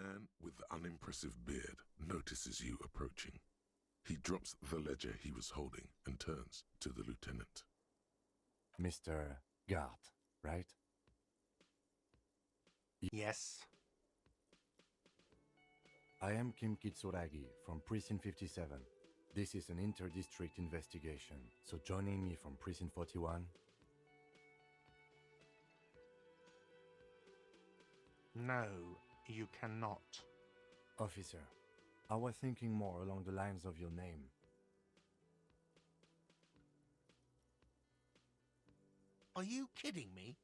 man with the unimpressive beard notices you approaching. He drops the ledger he was holding and turns to the lieutenant. Mr. Gart, right? Yes. I am Kim Kitsuragi from Precinct 57. This is an inter-district investigation, so joining me from Precinct 41... No, you cannot. Officer, I was thinking more along the lines of your name. Are you kidding me?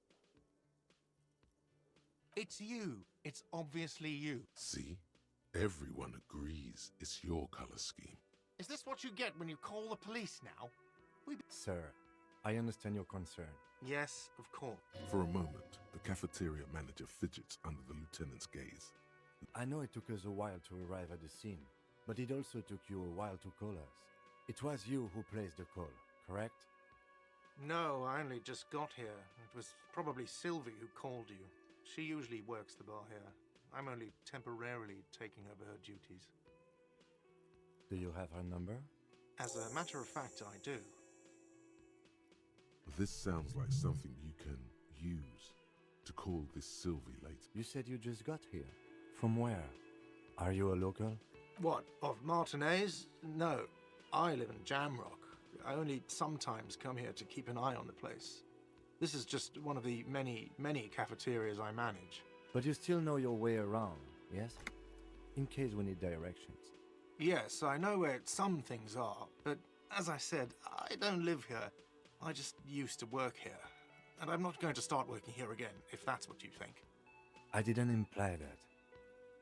It's you. It's obviously you. See? Everyone agrees it's your color scheme. Is this what you get when you call the police now? Sir, I understand your concern. Yes, of course. For a moment, the cafeteria manager fidgets under the lieutenant's gaze. I know it took us a while to arrive at the scene, but it also took you a while to call us. It was you who placed the call, correct? No, I only just got here. It was probably Sylvie who called you. She usually works the bar here. I'm only temporarily taking over her duties. Do you have her number? As a matter of fact, I do. This sounds like something you can use to call this Sylvie later. You said you just got here. From where? Are you a local? What, of Martinez? No, I live in Jamrock. I only sometimes come here to keep an eye on the place. This is just one of the many, many cafeterias I manage. But you still know your way around, yes? In case we need directions. Yes, I know where some things are, but as I said, I don't live here. I just used to work here. And I'm not going to start working here again, if that's what you think. I didn't imply that.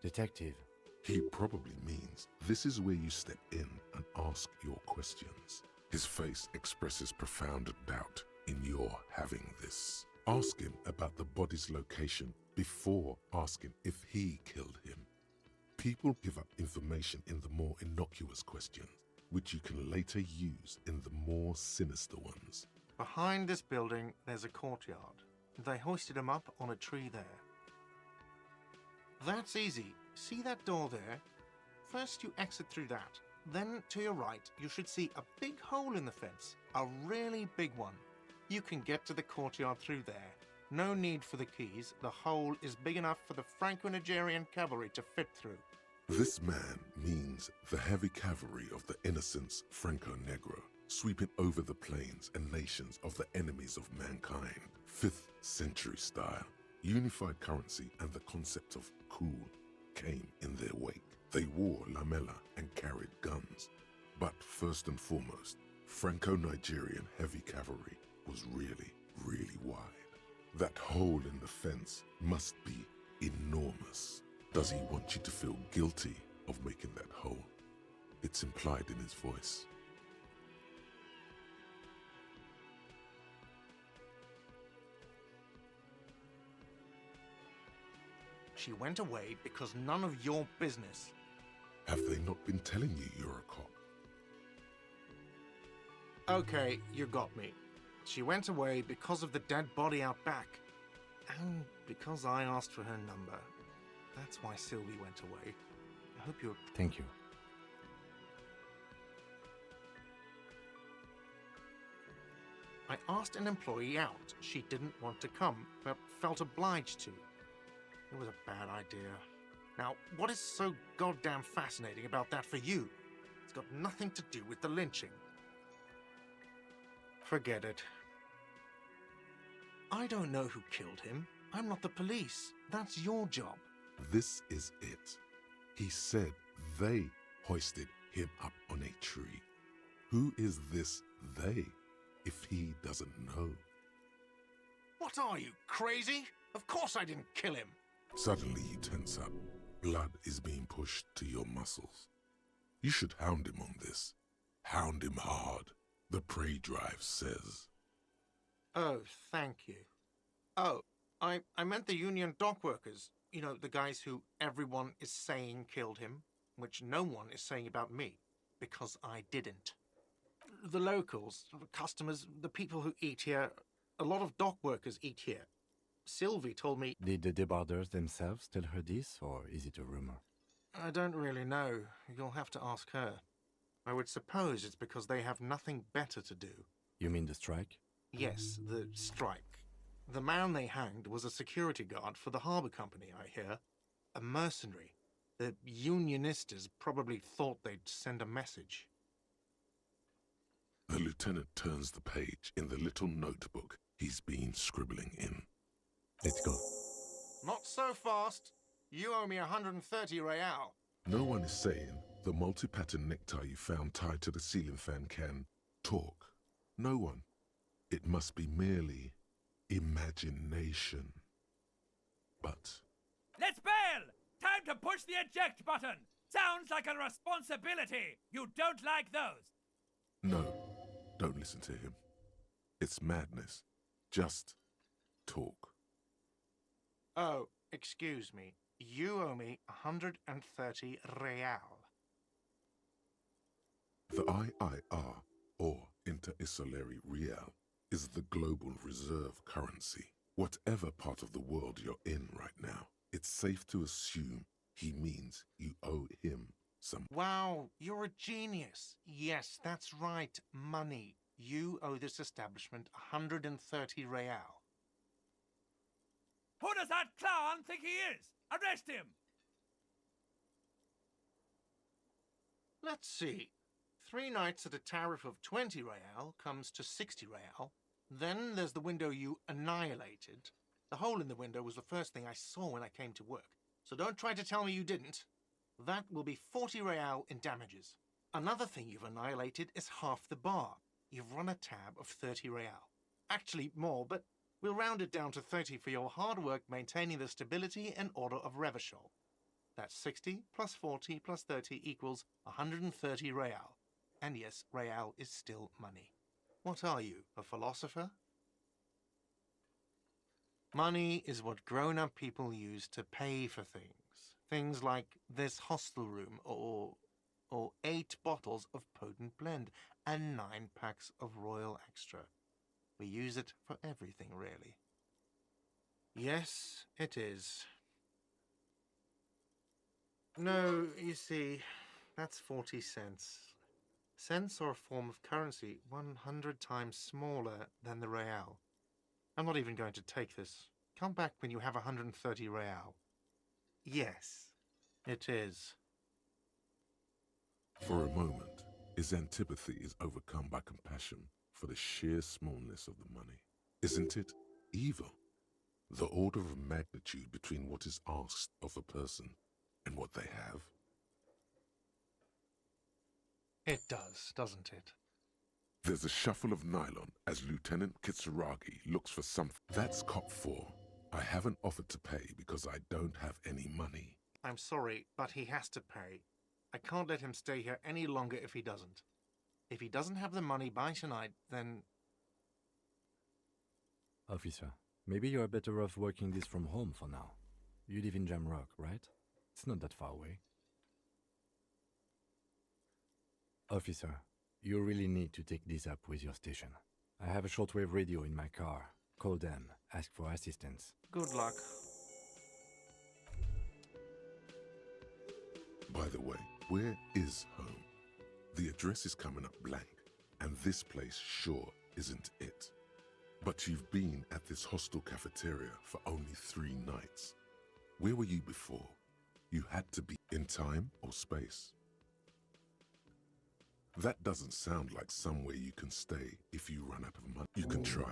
Detective. He probably means this is where you step in and ask your questions. His face expresses profound doubt in your having this. Ask him about the body's location before asking if he killed him. People give up information in the more innocuous questions, which you can later use in the more sinister ones. Behind this building, there's a courtyard. They hoisted him up on a tree there. That's easy. See that door there? First you exit through that. Then, to your right, you should see a big hole in the fence. A really big one. You can get to the courtyard through there. No need for the keys. The hole is big enough for the Franco-Nigerian cavalry to fit through. This man means the heavy cavalry of the innocents Franco-Negro, sweeping over the plains and nations of the enemies of mankind. 5th century style. Unified currency and the concept of cool came in their wake. They wore lamella and carried guns. But first and foremost, Franco-Nigerian heavy cavalry was really, really wide. That hole in the fence must be enormous. Does he want you to feel guilty of making that hole? It's implied in his voice. She went away because none of your business. Have they not been telling you you're a cop? Okay, you got me. She went away because of the dead body out back. And because I asked for her number. That's why Sylvie went away. I hope you're... Thank you. I asked an employee out. She didn't want to come, but felt obliged to. It was a bad idea. Now, what is so goddamn fascinating about that for you? It's got nothing to do with the lynching. Forget it. I don't know who killed him. I'm not the police. That's your job. This is it. He said they hoisted him up on a tree. Who is this they, if he doesn't know? What are you, crazy? Of course I didn't kill him. Suddenly you tense up. Blood is being pushed to your muscles. You should hound him on this. Hound him hard, the prey drive says. Oh, thank you. Oh, I meant the union dock workers. You know, the guys who everyone is saying killed him, which no one is saying about me, because I didn't. The locals, the customers, the people who eat here, a lot of dock workers eat here. Sylvie told me... Did the debarders themselves tell her this, or is it a rumor? I don't really know. You'll have to ask her. I would suppose it's because they have nothing better to do. You mean the strike? Yes, the strike. The man they hanged was a security guard for the harbour company, I hear. A mercenary. The Unionistas probably thought they'd send a message. The lieutenant turns the page in the little notebook he's been scribbling in. Let's go. Not so fast. You owe me 130 real. No one is saying the multi-pattern necktie you found tied to the ceiling fan can talk. No one. It must be merely imagination. But Let's bail! Time to push the eject button! Sounds like a responsibility! You don't like those! no, don't listen to him. It's madness. Just talk. Oh, excuse me. You owe me 130 real. The IIR, or Inter-Isolary Real, is the global reserve currency. Whatever part of the world you're in right now, it's safe to assume he means you owe him some. Wow, you're a genius. Yes, that's right. Money. You owe this establishment 130 real. Who does that clown think he is? Arrest him! Let's see. 3 nights at a tariff of 20 real comes to 60 real. Then there's the window you annihilated. The hole in the window was the first thing I saw when I came to work. So don't try to tell me you didn't. That will be 40 real in damages. Another thing you've annihilated is half the bar. You've run a tab of 30 real. Actually more, but we'll round it down to 30 for your hard work maintaining the stability and order of Revachol. That's 60 plus 40 plus 30 equals 130 real. And yes, real is still money. What are you, a philosopher? Money is what grown-up people use to pay for things. Things like this hostel room, or 8 bottles of potent blend, and 9 packs of Royal Extra. We use it for everything, really. Yes, it is. No, you see, that's 40 cents. Cents are a form of currency 100 times smaller than the real. I'm not even going to take this. Come back when you have 130 real. Yes, it is. For a moment, his antipathy is overcome by compassion for the sheer smallness of the money. Isn't it evil? The order of magnitude between what is asked of a person and what they have. It does, doesn't it? There's a shuffle of nylon as Lieutenant Kitsuragi looks for something. That's Cop 4. I haven't offered to pay because I don't have any money. I'm sorry, but he has to pay. I can't let him stay here any longer if he doesn't. If he doesn't have the money by tonight, then... Officer, maybe you're better off working this from home for now. You live in Jamrock, right? It's not that far away. Officer, you really need to take this up with your station. I have a shortwave radio in my car. Call them, ask for assistance. Good luck. By the way, where is home? The address is coming up blank, and this place sure isn't it. But you've been at this hostel cafeteria for only 3 nights. Where were you before? You had to be in time or space. That doesn't sound like somewhere you can stay if you run out of money. You can try.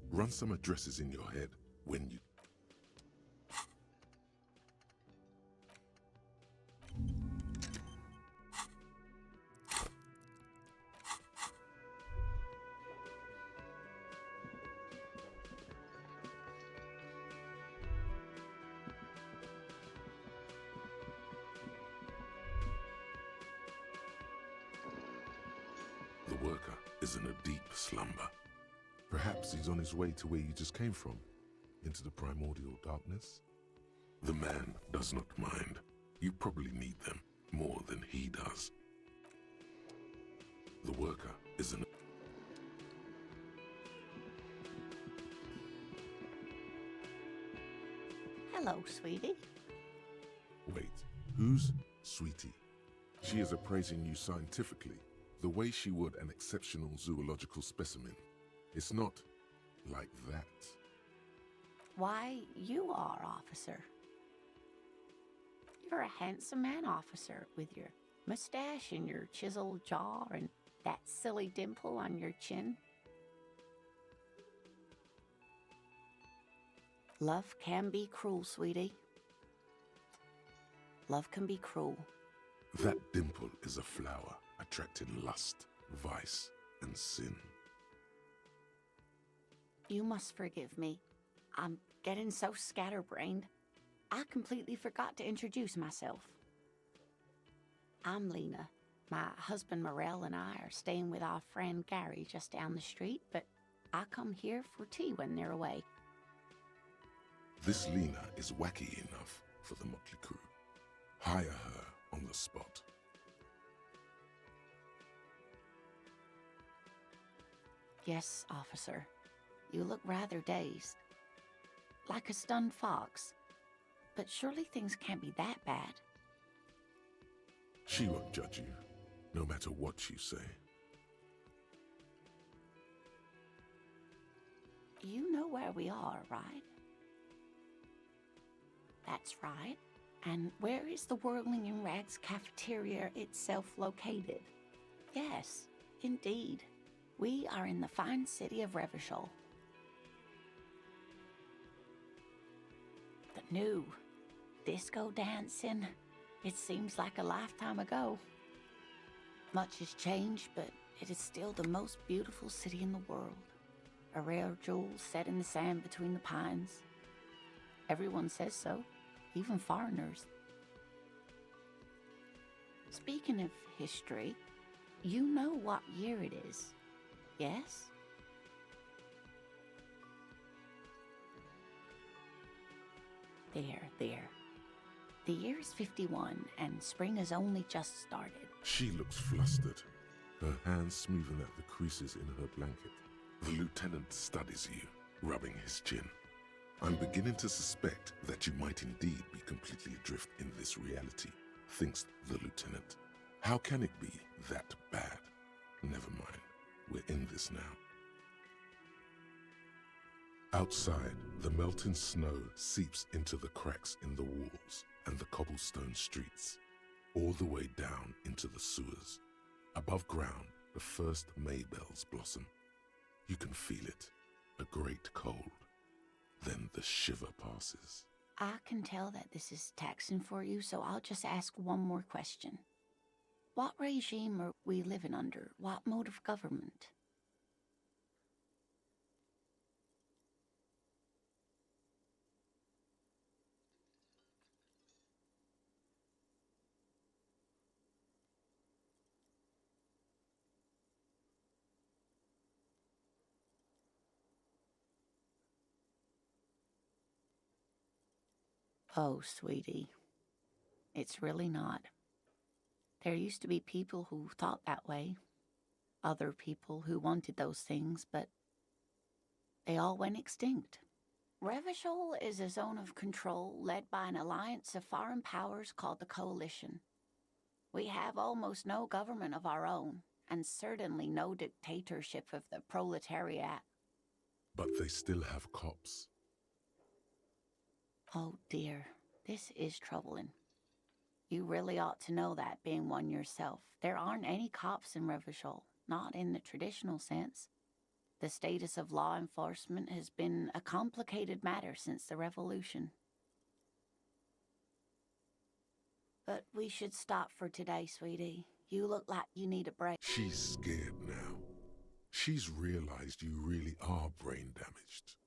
Run some addresses in your head when you... The worker is in a deep slumber. Perhaps he's on his way to where you just came from, into the primordial darkness. The man does not mind. You probably need them more than he does. The worker is in... Hello, sweetie. Wait, who's Sweetie? She is appraising you scientifically, the way she would an exceptional zoological specimen. It's not like that. Why, you are, officer. You're a handsome man, officer, with your mustache and your chiseled jaw and that silly dimple on your chin. Love can be cruel, sweetie. Love can be cruel. That dimple is a flower attracting lust, vice, and sin. You must forgive me. I'm getting so scatterbrained. I completely forgot to introduce myself. I'm Lena. My husband Morel and I are staying with our friend Gary just down the street, but I come here for tea when they're away. This Lena is wacky enough for the motley crew. Hire her on the spot. Yes, officer. You look rather dazed. Like a stunned fox. But surely things can't be that bad. She won't judge you, no matter what you say. You know where we are, right? That's right. And where is the Whirling in Rags cafeteria itself located? Yes, indeed. We are in the fine city of Revachol. The new disco dancing. It seems like a lifetime ago. Much has changed, but it is still the most beautiful city in the world. A rare jewel set in the sand between the pines. Everyone says so, even foreigners. Speaking of history, you know what year it is, yes? There. The year is 51, and spring has only just started. She looks flustered, her hands smoothing out the creases in her blanket. The lieutenant studies you, rubbing his chin. I'm beginning to suspect that you might indeed be completely adrift in this reality, thinks the lieutenant. How can it be that bad? Never mind, we're in this now. Outside, the melting snow seeps into the cracks in the walls and the cobblestone streets, all the way down into the sewers. Above ground, the first maybells blossom. You can feel it, a great cold. Then the shiver passes. I can tell that this is taxing for you, so I'll just ask one more question. What regime are we living under? What mode of government? Oh, sweetie, it's really not. There used to be people who thought that way. Other people who wanted those things, but they all went extinct. Revachol is a zone of control led by an alliance of foreign powers called the Coalition. We have almost no government of our own, and certainly no dictatorship of the proletariat. But they still have cops. Oh dear, this is troubling. You really ought to know that, being one yourself. There aren't any cops in Revachol, not in the traditional sense. The status of law enforcement has been a complicated matter since the revolution. But we should stop for today, sweetie. You look like you need a break. She's scared now. She's realized you really are brain damaged.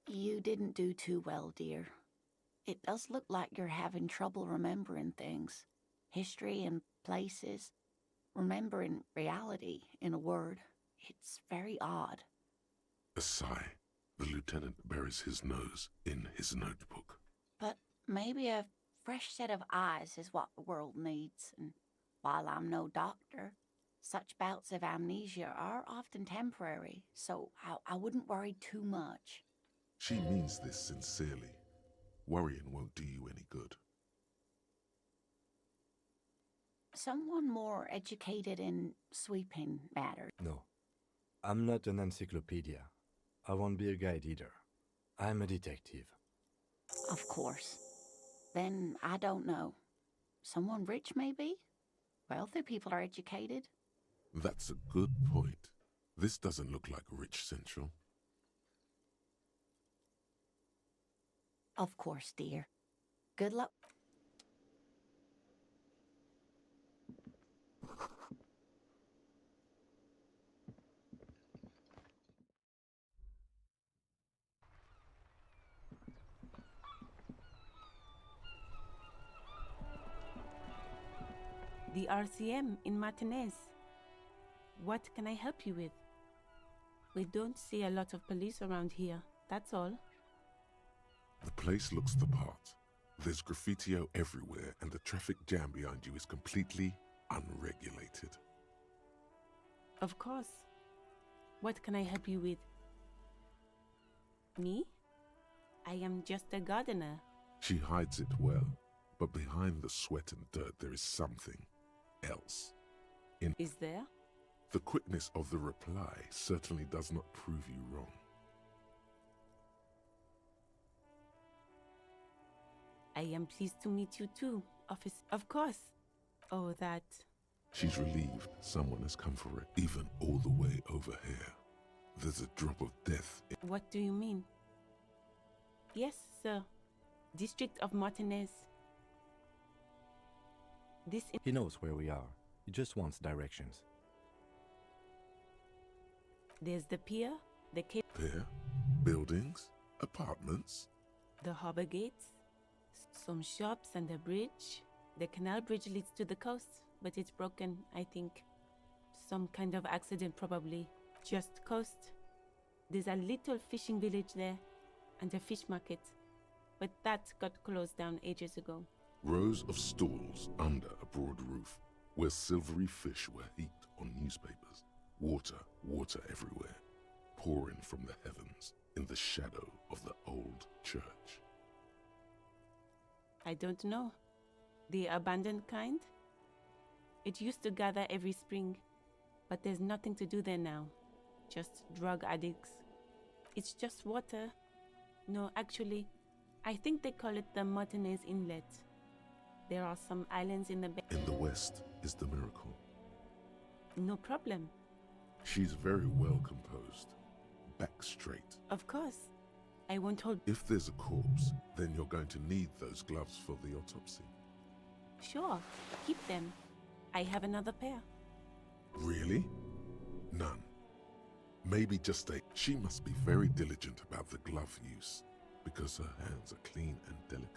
You didn't do too well, dear. It does look like you're having trouble remembering things. History and places. Remembering reality, in a word. It's very odd. A sigh. The lieutenant buries his nose in his notebook. But maybe a fresh set of eyes is what the world needs. And while I'm no doctor, such bouts of amnesia are often temporary, so I wouldn't worry too much. She means this sincerely. Worrying won't do you any good. Someone more educated in sweeping matters. No, I'm not an encyclopedia. I won't be a guide either. I'm a detective. Of course. Then I don't know. Someone rich, maybe? Wealthy people are educated. That's a good point. This doesn't look like Rich Central. Of course, dear. Good luck. The RCM in Martinez. What can I help you with? We don't see a lot of police around here, that's all. The place looks the part. There's graffiti everywhere, and the traffic jam behind you is completely unregulated. Of course. What can I help you with? Me? I am just a gardener. She hides it well, but behind the sweat and dirt there is something else. Is there? The quickness of the reply certainly does not prove you wrong. I am pleased to meet you too, officer. Of course. Oh, that. She's relieved someone has come for it, even all the way over here. There's a drop of death in... What do you mean? Yes, sir. District of Martinez. He knows where we are. He just wants directions. There's the pier, the cape, Pier? Buildings? Apartments? the harbor gates, some shops and a bridge. The canal bridge leads to the coast, but it's broken, I think. Some kind of accident, probably. Just coast. There's a little fishing village there, and a fish market. But that got closed down ages ago. Rows of stalls under a broad roof, where silvery fish were heaped on newspapers. Water everywhere, pouring from the heavens in the shadow of the old church. I don't know. The abandoned kind? It used to gather every spring, but there's nothing to do there now. Just drug addicts. It's just water. No, actually, I think they call it the Martinez Inlet. There are some islands in the bay. In the west is the miracle. No problem. She's very well composed, back straight. Of course. I won't hold. If there's a corpse, then you're going to need those gloves for the autopsy. Sure, keep them. I have another pair. Really? None. Maybe just a... She must be very diligent about the glove use, because her hands are clean and delicate.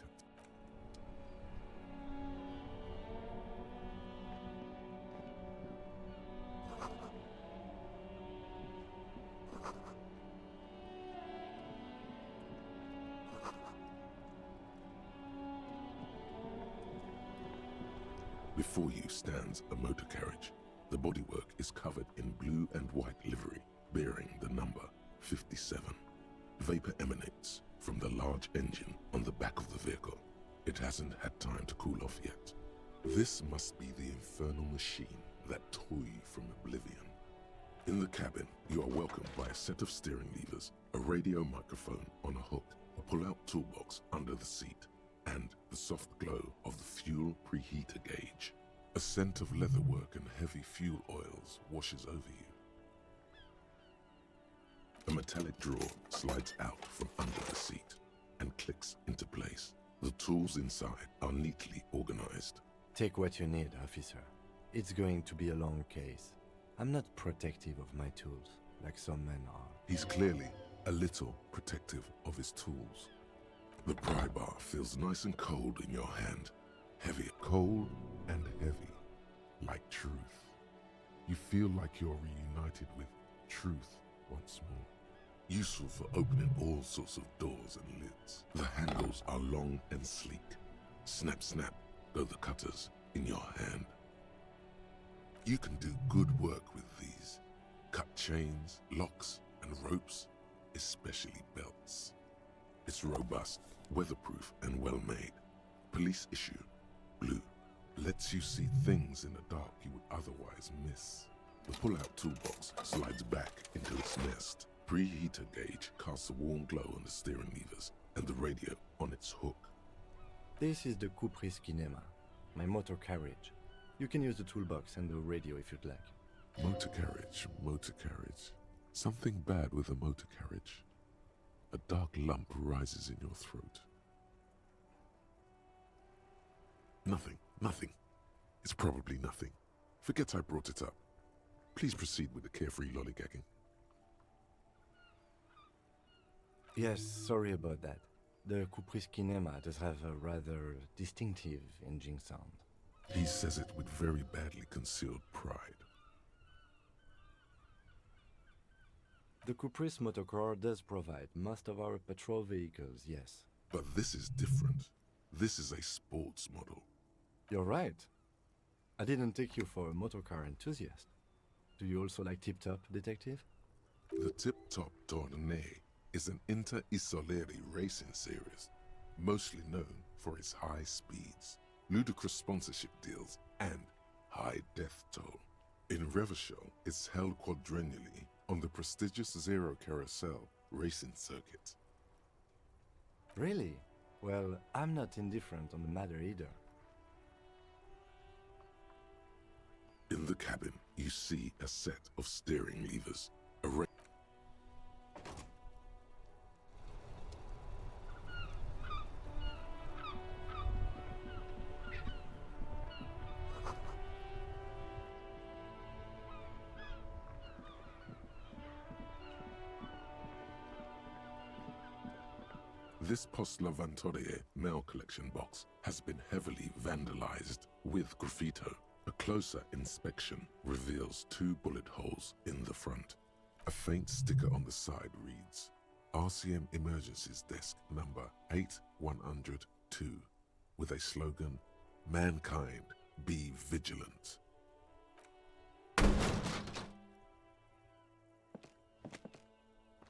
Before you stands a motor carriage. The bodywork is covered in blue and white livery, bearing the number 57. Vapor emanates from the large engine on the back of the vehicle. It hasn't had time to cool off yet. This must be the infernal machine that tore you from oblivion. In the cabin, you are welcomed by a set of steering levers, a radio microphone on a hook, a pull-out toolbox under the seat, and the soft glow of the fuel preheater gauge. A scent of leatherwork and heavy fuel oils washes over you. A metallic drawer slides out from under the seat and clicks into place. The tools inside are neatly organized. Take what you need, officer. It's going to be a long case. I'm not protective of my tools, like some men are. He's clearly a little protective of his tools. The pry bar feels nice and cold in your hand. Heavy, cold and heavy, like truth. You feel like you're reunited with truth once more. Useful for opening all sorts of doors and lids. The handles are long and sleek. Snap, snap, go the cutters in your hand. You can do good work with these. Cut chains, locks, and ropes, especially belts. It's robust, weatherproof and well made. Police issue. Blue. Lets you see things in the dark you would otherwise miss. The pull-out toolbox slides back into its nest. Preheater gauge casts a warm glow on the steering levers and the radio on its hook. This is the Kupris Kinema, my motor carriage. You can use the toolbox and the radio if you'd like. Motor carriage, motor carriage. Something bad with a motor carriage. A dark lump rises in your throat. Nothing, nothing. It's probably nothing. Forget I brought it up. Please proceed with the carefree lollygagging. Yes, sorry about that. The Kupris Kinema does have a rather distinctive engine sound. He says it with very badly concealed pride. The Kupris motorcar does provide most of our patrol vehicles, yes. But this is different. This is a sports model. You're right. I didn't take you for a motorcar enthusiast. Do you also like Tip Top, Detective? The Tip Top Tournée is an Inter Isoleri racing series, mostly known for its high speeds, ludicrous sponsorship deals, and high death toll. In Revachol, it's held quadrennially on the prestigious Zero Carousel racing circuit. Really? Well, I'm not indifferent on the matter either. In the cabin, you see a set of steering levers. This Post Lavantorie mail collection box has been heavily vandalized with graffito. A closer inspection reveals 2 bullet holes in the front. A faint sticker on the side reads, RCM Emergencies Desk number 8102, with a slogan, Mankind, be vigilant.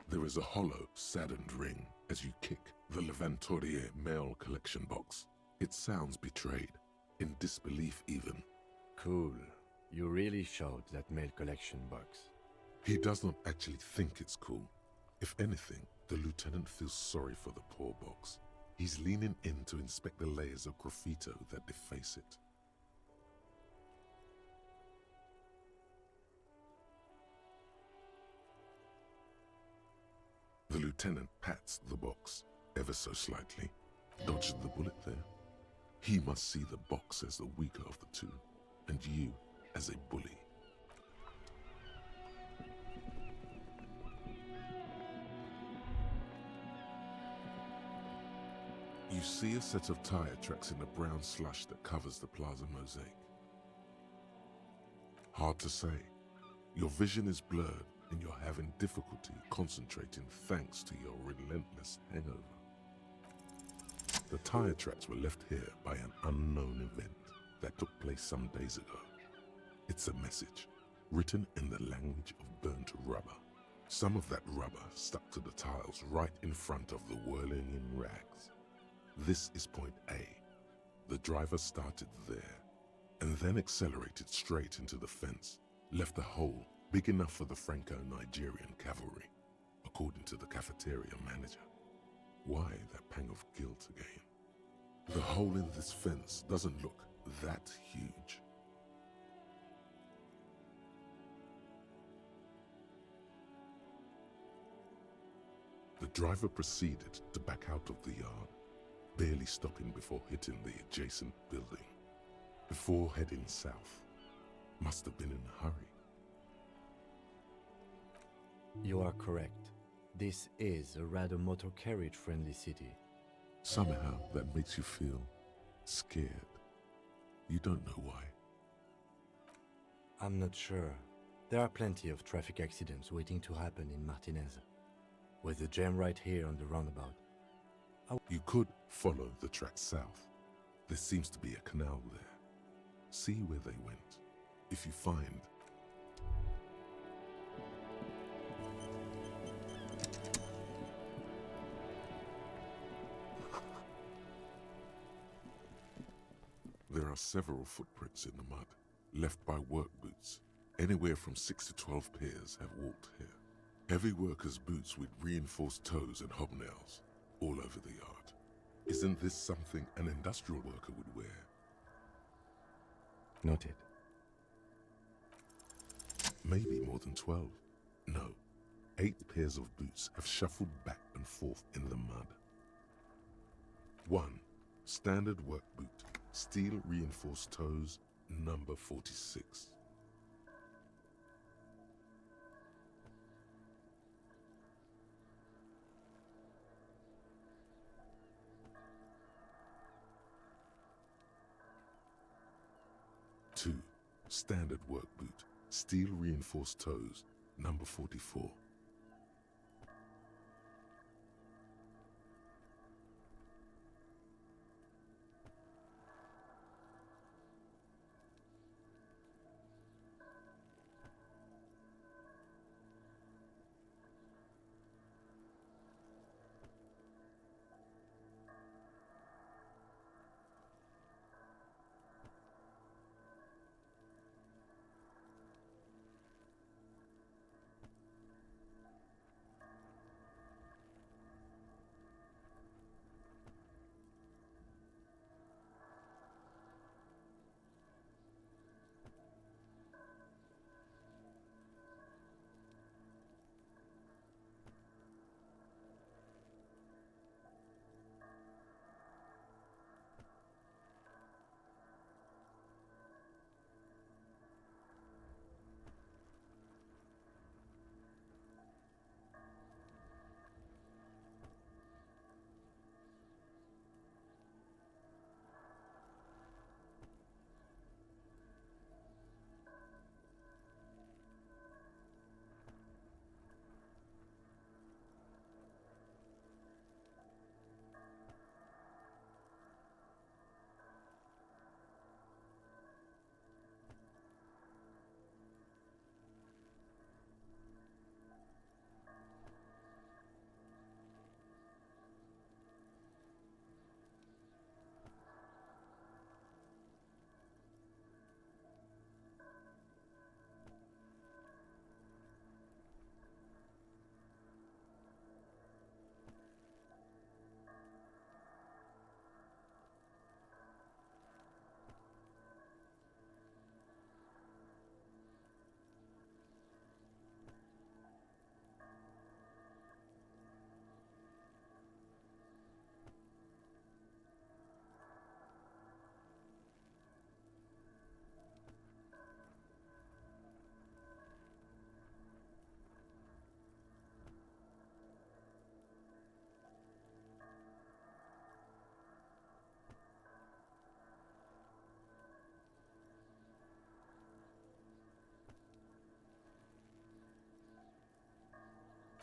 There is a hollow, saddened ring as you kick the Lavantorie mail collection box. It sounds betrayed, in disbelief even. Cool. You really showed that mail collection box. He does not actually think it's cool. If anything, the lieutenant feels sorry for the poor box. He's leaning in to inspect the layers of graffito that deface it. The lieutenant pats the box, ever so slightly. Dodged the bullet there. He must see the box as the weaker of the two, and you as a bully. You see a set of tire tracks in the brown slush that covers the plaza mosaic. Hard to say. Your vision is blurred and you're having difficulty concentrating thanks to your relentless hangover. The tire tracks were left here by an unknown event that took place some days ago. It's a message, written in the language of burnt rubber. Some of that rubber stuck to the tiles right in front of the whirling in rags. This is point A. The driver started there, and then accelerated straight into the fence, left a hole big enough for the Franco-Nigerian cavalry, according to the cafeteria manager. Why that pang of guilt again? The hole in this fence doesn't look that huge. The driver proceeded to back out of the yard, barely stopping before hitting the adjacent building. Before heading south, must have been in a hurry. You are correct. This is a rather motor carriage-friendly city. Somehow that makes you feel scared. You don't know why. I'm not sure. There are plenty of traffic accidents waiting to happen in Martinez. With the jam right here on the roundabout. You could follow the track south. There seems to be a canal there. See where they went. If you find... are several footprints in the mud, left by work boots. Anywhere from 6 to 12 pairs have walked here. Heavy workers' boots with reinforced toes and hobnails, all over the yard. Isn't this something an industrial worker would wear? Noted. Maybe more than 12. No, 8 pairs of boots have shuffled back and forth in the mud. 1. Standard work boot, steel reinforced toes, number 46. Two, standard work boot, steel reinforced toes, number 44.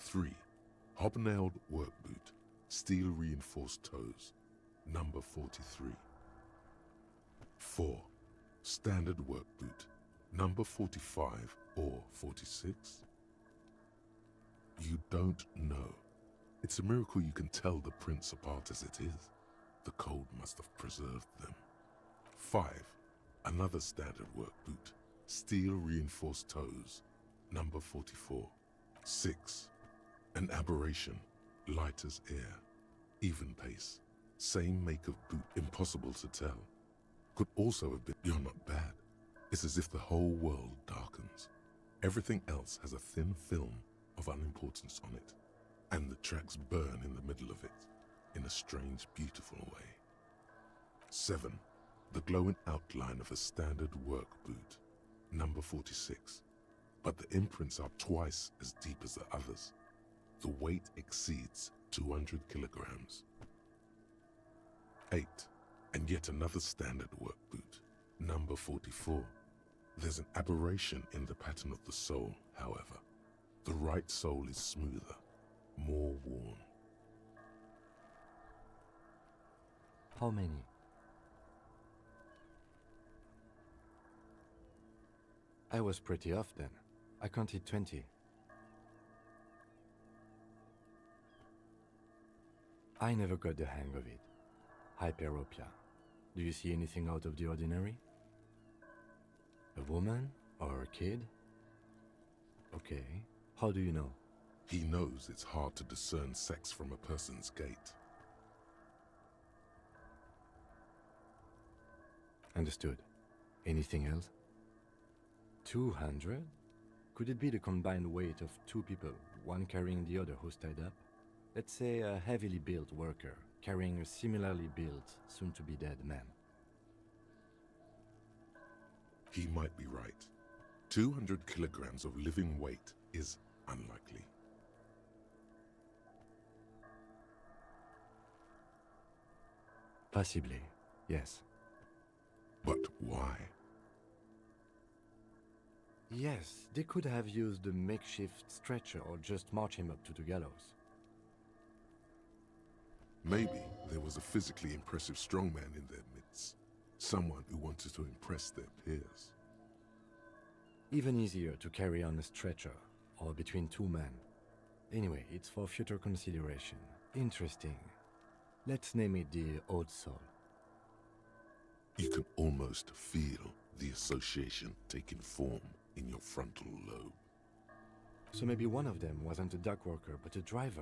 Three, hobnailed work boot, steel reinforced toes, number 43. 4. Standard work boot, number 45 or 46. You don't know. It's a miracle you can tell the prints apart as it is. The cold must have preserved them. 5. Another standard work boot, steel reinforced toes, number 44. 6. An aberration, light as air, even pace, same make of boot, impossible to tell. Could also have been, you're not bad. It's as if the whole world darkens. Everything else has a thin film of unimportance on it, and the tracks burn in the middle of it, in a strange, beautiful way. 7. The glowing outline of a standard work boot, number 46, but the imprints are twice as deep as the others. The weight exceeds 200 kilograms. 8. And yet another standard work boot, number 44. There's an aberration in the pattern of the sole, however. The right sole is smoother, more worn. How many? I was pretty off then. I counted 20. I never got the hang of it. Hyperopia. Do you see anything out of the ordinary? A woman or a kid? Okay. How do you know? He knows it's hard to discern sex from a person's gait. Understood. Anything else? 200? Could it be the combined weight of two people, one carrying the other who's tied up? Let's say a heavily built worker carrying a similarly built, soon-to-be-dead man. He might be right. 200 kilograms of living weight is unlikely. Possibly, yes. But why? Yes, they could have used a makeshift stretcher or just march him up to the gallows. Maybe there was a physically impressive strongman in their midst. Someone who wanted to impress their peers. Even easier to carry on a stretcher, or between two men. Anyway, it's for future consideration. Interesting. Let's name it the Old Soul. You can almost feel the association taking form in your frontal lobe. So maybe one of them wasn't a dock worker, but a driver.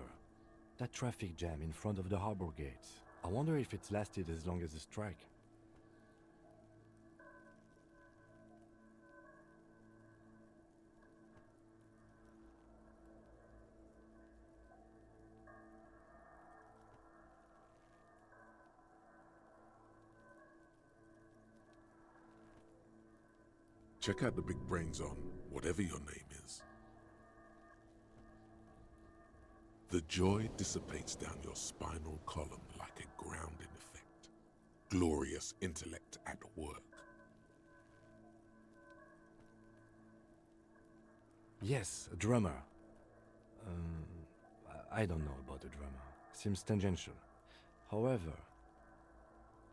That traffic jam in front of the harbor gates. I wonder if it's lasted as long as the strike. Check out the big brains on whatever your name is. The joy dissipates down your spinal column like a grounding effect. Glorious intellect at work. Yes, a drummer. I don't know about a drummer. Seems tangential. However,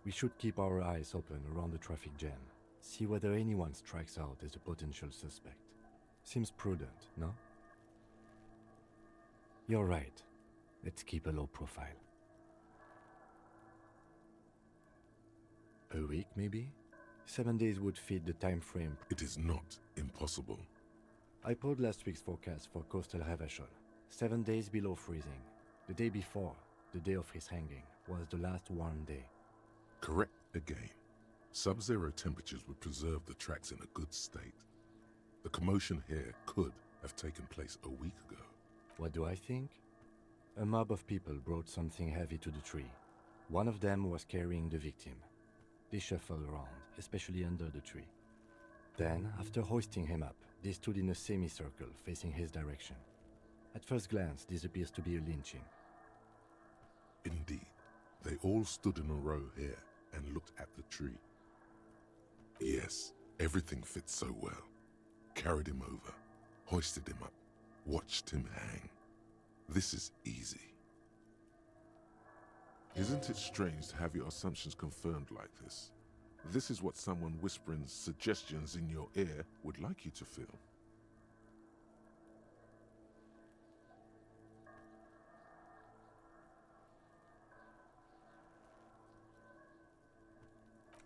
we should keep our eyes open around the traffic jam. See whether anyone strikes out as a potential suspect. Seems prudent, no? You're right. Let's keep a low profile. A week, maybe? 7 days would fit the time frame. It is not impossible. I pulled last week's forecast for coastal Havashol. 7 days below freezing. The day before, the day of his hanging, was the last warm day. Correct again. Sub-zero temperatures would preserve the tracks in a good state. The commotion here could have taken place a week ago. What do I think? A mob of people brought something heavy to the tree. One of them was carrying the victim. They shuffled around, especially under the tree. Then, after hoisting him up, they stood in a semicircle facing his direction. At first glance, this appears to be a lynching. Indeed, they all stood in a row here and looked at the tree. Yes, everything fits so well. Carried him over, hoisted him up, watched him hang. This is easy. Isn't it strange to have your assumptions confirmed like this? This is what someone whispering suggestions in your ear would like you to feel.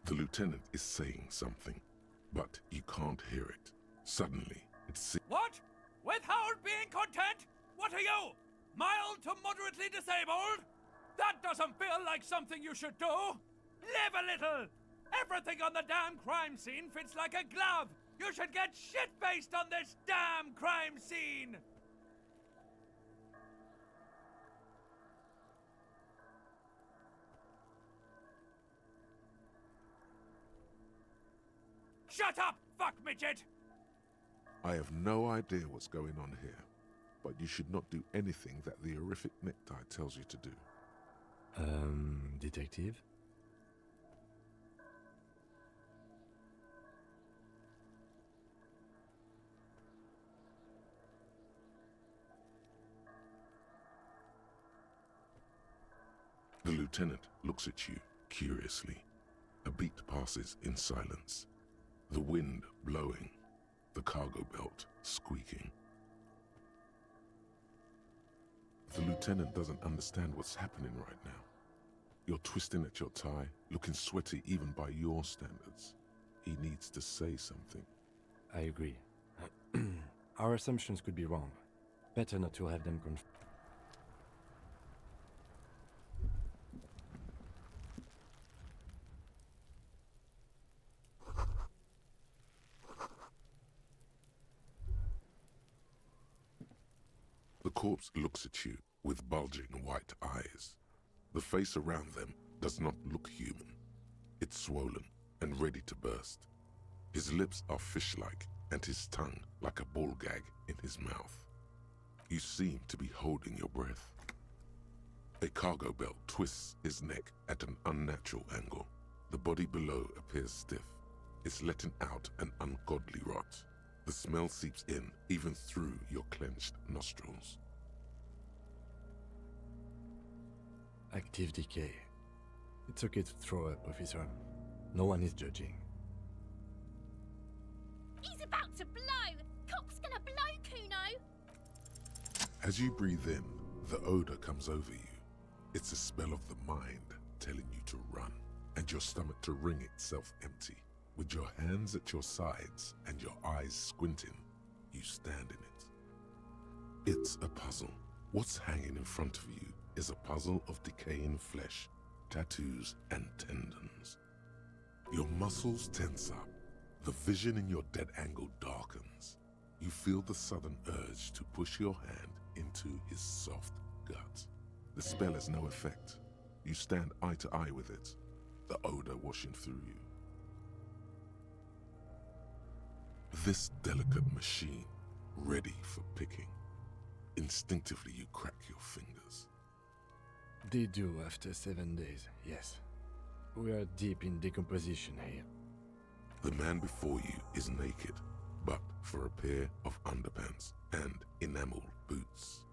The lieutenant is saying something, but you can't hear it. Suddenly, it's... What? Withhold being content? What are you? Mild to moderately disabled? That doesn't feel like something you should do. Live a little. Everything on the damn crime scene fits like a glove. You should get shit-faced on this damn crime scene. Shut up, fuck midget! I have no idea what's going on here, but you should not do anything that the horrific necktie tells you to do. Detective? The lieutenant looks at you curiously. A beat passes in silence. The wind blowing, the cargo belt squeaking. The lieutenant doesn't understand what's happening right now. You're twisting at your tie, looking sweaty even by your standards. He needs to say something. I agree. Our assumptions could be wrong. Better not to have them confirmed. The corpse looks at you with bulging white eyes. The face around them does not look human. It's swollen and ready to burst. His lips are fish-like and his tongue like a ball gag in his mouth. You seem to be holding your breath. A cargo belt twists his neck at an unnatural angle. The body below appears stiff. It's letting out an ungodly rot. The smell seeps in even through your clenched nostrils. Active decay. It's okay to throw up, officer. No one is judging. He's about to blow! Cock's gonna blow, Kuno! As you breathe in, the odor comes over you. It's a spell of the mind telling you to run, and your stomach to wring itself empty. With your hands at your sides and your eyes squinting, you stand in it. It's a puzzle. What's hanging in front of you is a puzzle of decaying flesh, tattoos, and tendons. Your muscles tense up. The vision in your dead angle darkens. You feel the sudden urge to push your hand into his soft gut. The spell has no effect. You stand eye to eye with it, the odor washing through you. This delicate machine, ready for picking. Instinctively you crack your fingers. They do after 7 days, yes. We are deep in decomposition here. The man before you is naked, but for a pair of underpants and enameled boots.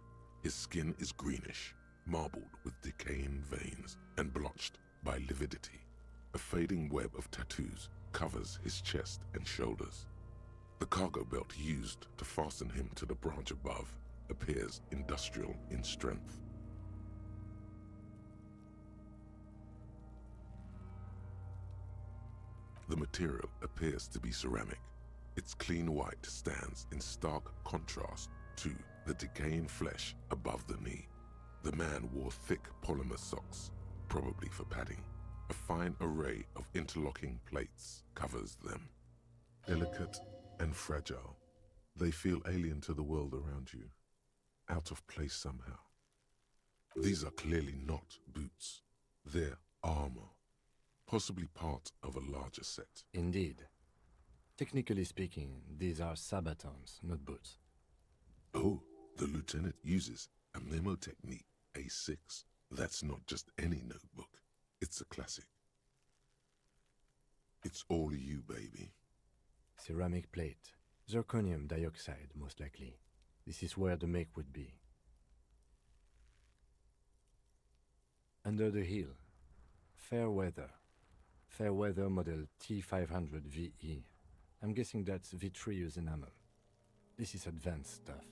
His skin is greenish, marbled with decaying veins and blotched by lividity. A fading web of tattoos covers his chest and shoulders. The cargo belt used to fasten him to the branch above appears industrial in strength. The material appears to be ceramic. Its clean white stands in stark contrast to the decaying flesh above the knee. The man wore thick polymer socks, probably for padding. A fine array of interlocking plates covers them. Delicate and fragile, they feel alien to the world around you, out of place somehow. These are clearly not boots. They're armor, possibly part of a larger set. Indeed. Technically speaking, these are sabatons, not boots. Oh, the lieutenant uses a memo technique, A6. That's not just any notebook. It's a classic. It's all you, baby. Ceramic plate. Zirconium dioxide, most likely. This is where the make would be. Under the hill. Fairweather. Fairweather model T500 VE. I'm guessing that's vitreous enamel. This is advanced stuff.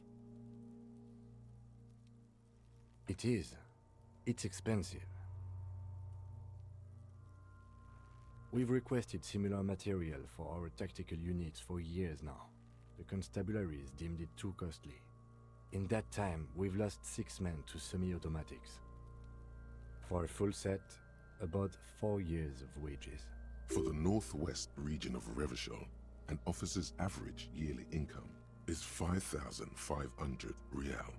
It is. It's expensive. We've requested similar material for our tactical units for years now. The constabularies deemed it too costly. In that time, we've lost 6 men to semi-automatics. For a full set, about 4 years of wages. For the northwest region of Revachol, an officer's average yearly income is 5,500 real,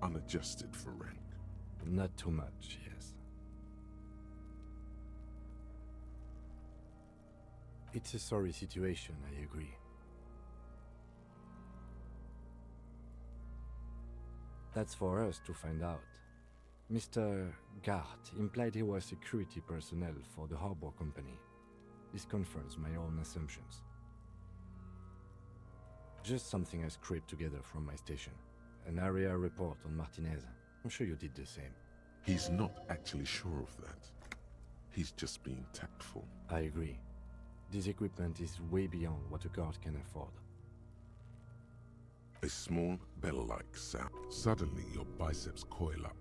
unadjusted for rank. Not too much, yes. It's a sorry situation, I agree. That's for us to find out. Mr. Gart implied he was security personnel for the harbor company. This confirms my own assumptions. Just something I scraped together from my station. An area report on Martinez. I'm sure you did the same. He's not actually sure of that. He's just being tactful. I agree. This equipment is way beyond what a guard can afford. A small bell-like sound. Suddenly your biceps coil up.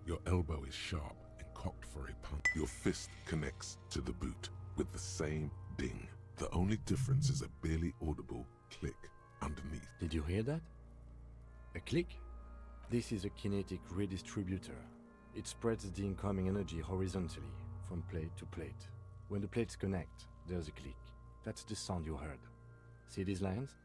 Your elbow is sharp and cocked for a punch. Your fist connects to the boot with the same ding. The only difference is a barely audible click underneath. Did you hear that? A click? This is a kinetic redistributor. It spreads the incoming energy horizontally, from plate to plate. When the plates connect, there's a click. That's the sound you heard. See these lines?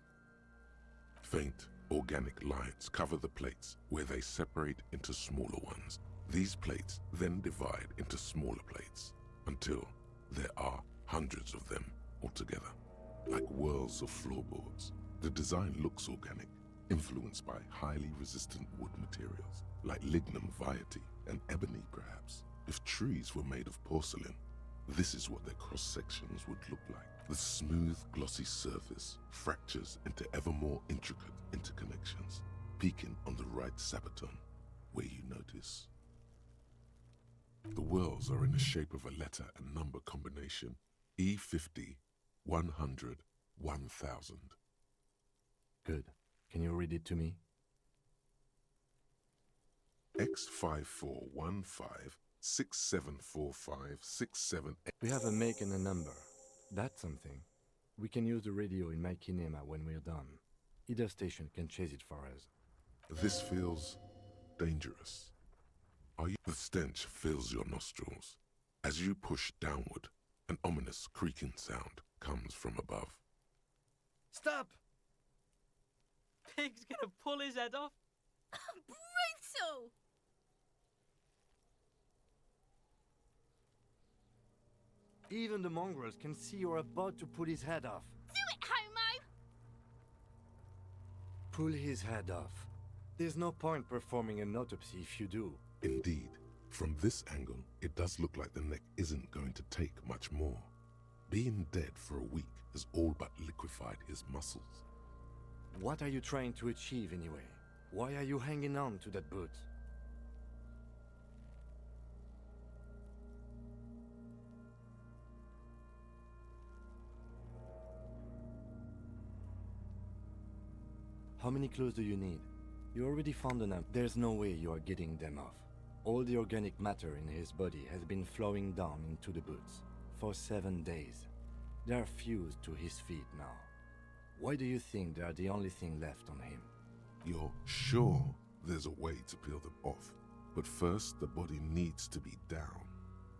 Faint, organic lines cover the plates where they separate into smaller ones. These plates then divide into smaller plates until there are hundreds of them altogether, like whirls of floorboards. The design looks organic, influenced by highly resistant wood materials, like lignum vitae and ebony perhaps. If trees were made of porcelain, this is what their cross-sections would look like. The smooth, glossy surface fractures into ever more intricate interconnections, peaking on the right sabaton, where you notice. The whirls are in the shape of a letter and number combination, E50, 100, 1000. Good. Can you read it to me? X5415 6745 67. We have a make and a number. That's something. We can use the radio in my kinema when we're done. Either station can chase it for us. This feels dangerous. The stench fills your nostrils. As you push downward, an ominous creaking sound comes from above. Stop! Pig's gonna pull his head off. Brutal! Even the mongrels can see you're about to pull his head off. Do it, Homo! Pull his head off. There's no point performing an autopsy if you do. Indeed, from this angle, it does look like the neck isn't going to take much more. Being dead for a week has all but liquefied his muscles. What are you trying to achieve anyway? Why are you hanging on to that boot? How many clothes do you need? You already found enough. There's no way you are getting them off. All the organic matter in his body has been flowing down into the boots for 7 days. They are fused to his feet now. Why do you think they are the only thing left on him? You're sure there's a way to peel them off, but first the body needs to be down.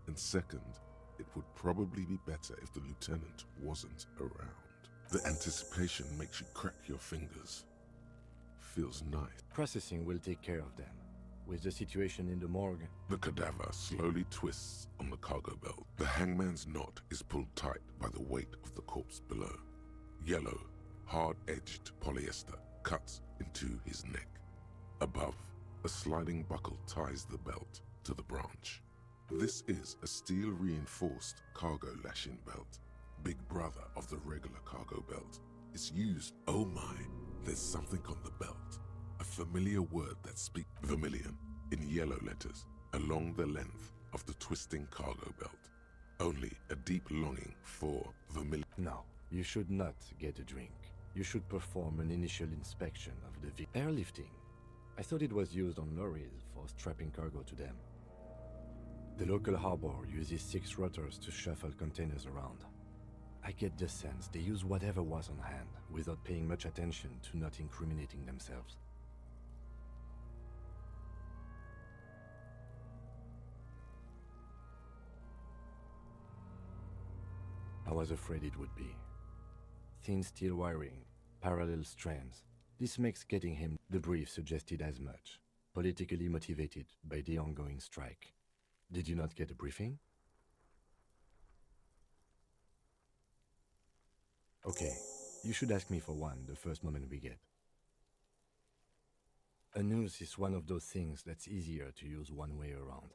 And second, it would probably be better if the lieutenant wasn't around. The anticipation makes you crack your fingers. Feels nice. Processing will take care of them. With the situation in the morgue, The cadaver slowly twists on the cargo belt. The hangman's knot is pulled tight by the weight of the corpse below. Yellow, hard-edged polyester cuts into his neck. Above, a sliding buckle ties the belt to the branch. This is a steel-reinforced cargo lashing belt, big brother of the regular cargo belt. It's used, oh my, there's something on the belt. A familiar word that speaks vermilion in yellow letters along the length of the twisting cargo belt. Only a deep longing for vermilion. no, you should not get a drink. You should perform an initial inspection of the airlifting. I thought it was used on lorries for strapping cargo to them. The local harbor uses 6 rotors to shuffle containers around. I get the sense they use whatever was on hand without paying much attention to not incriminating themselves. I was afraid it would be. Thin steel wiring, parallel strands. This makes getting him. The brief suggested as much. Politically motivated by the ongoing strike. Did you not get a briefing? Okay, you should ask me for one the first moment we get. A noose is one of those things that's easier to use one way around.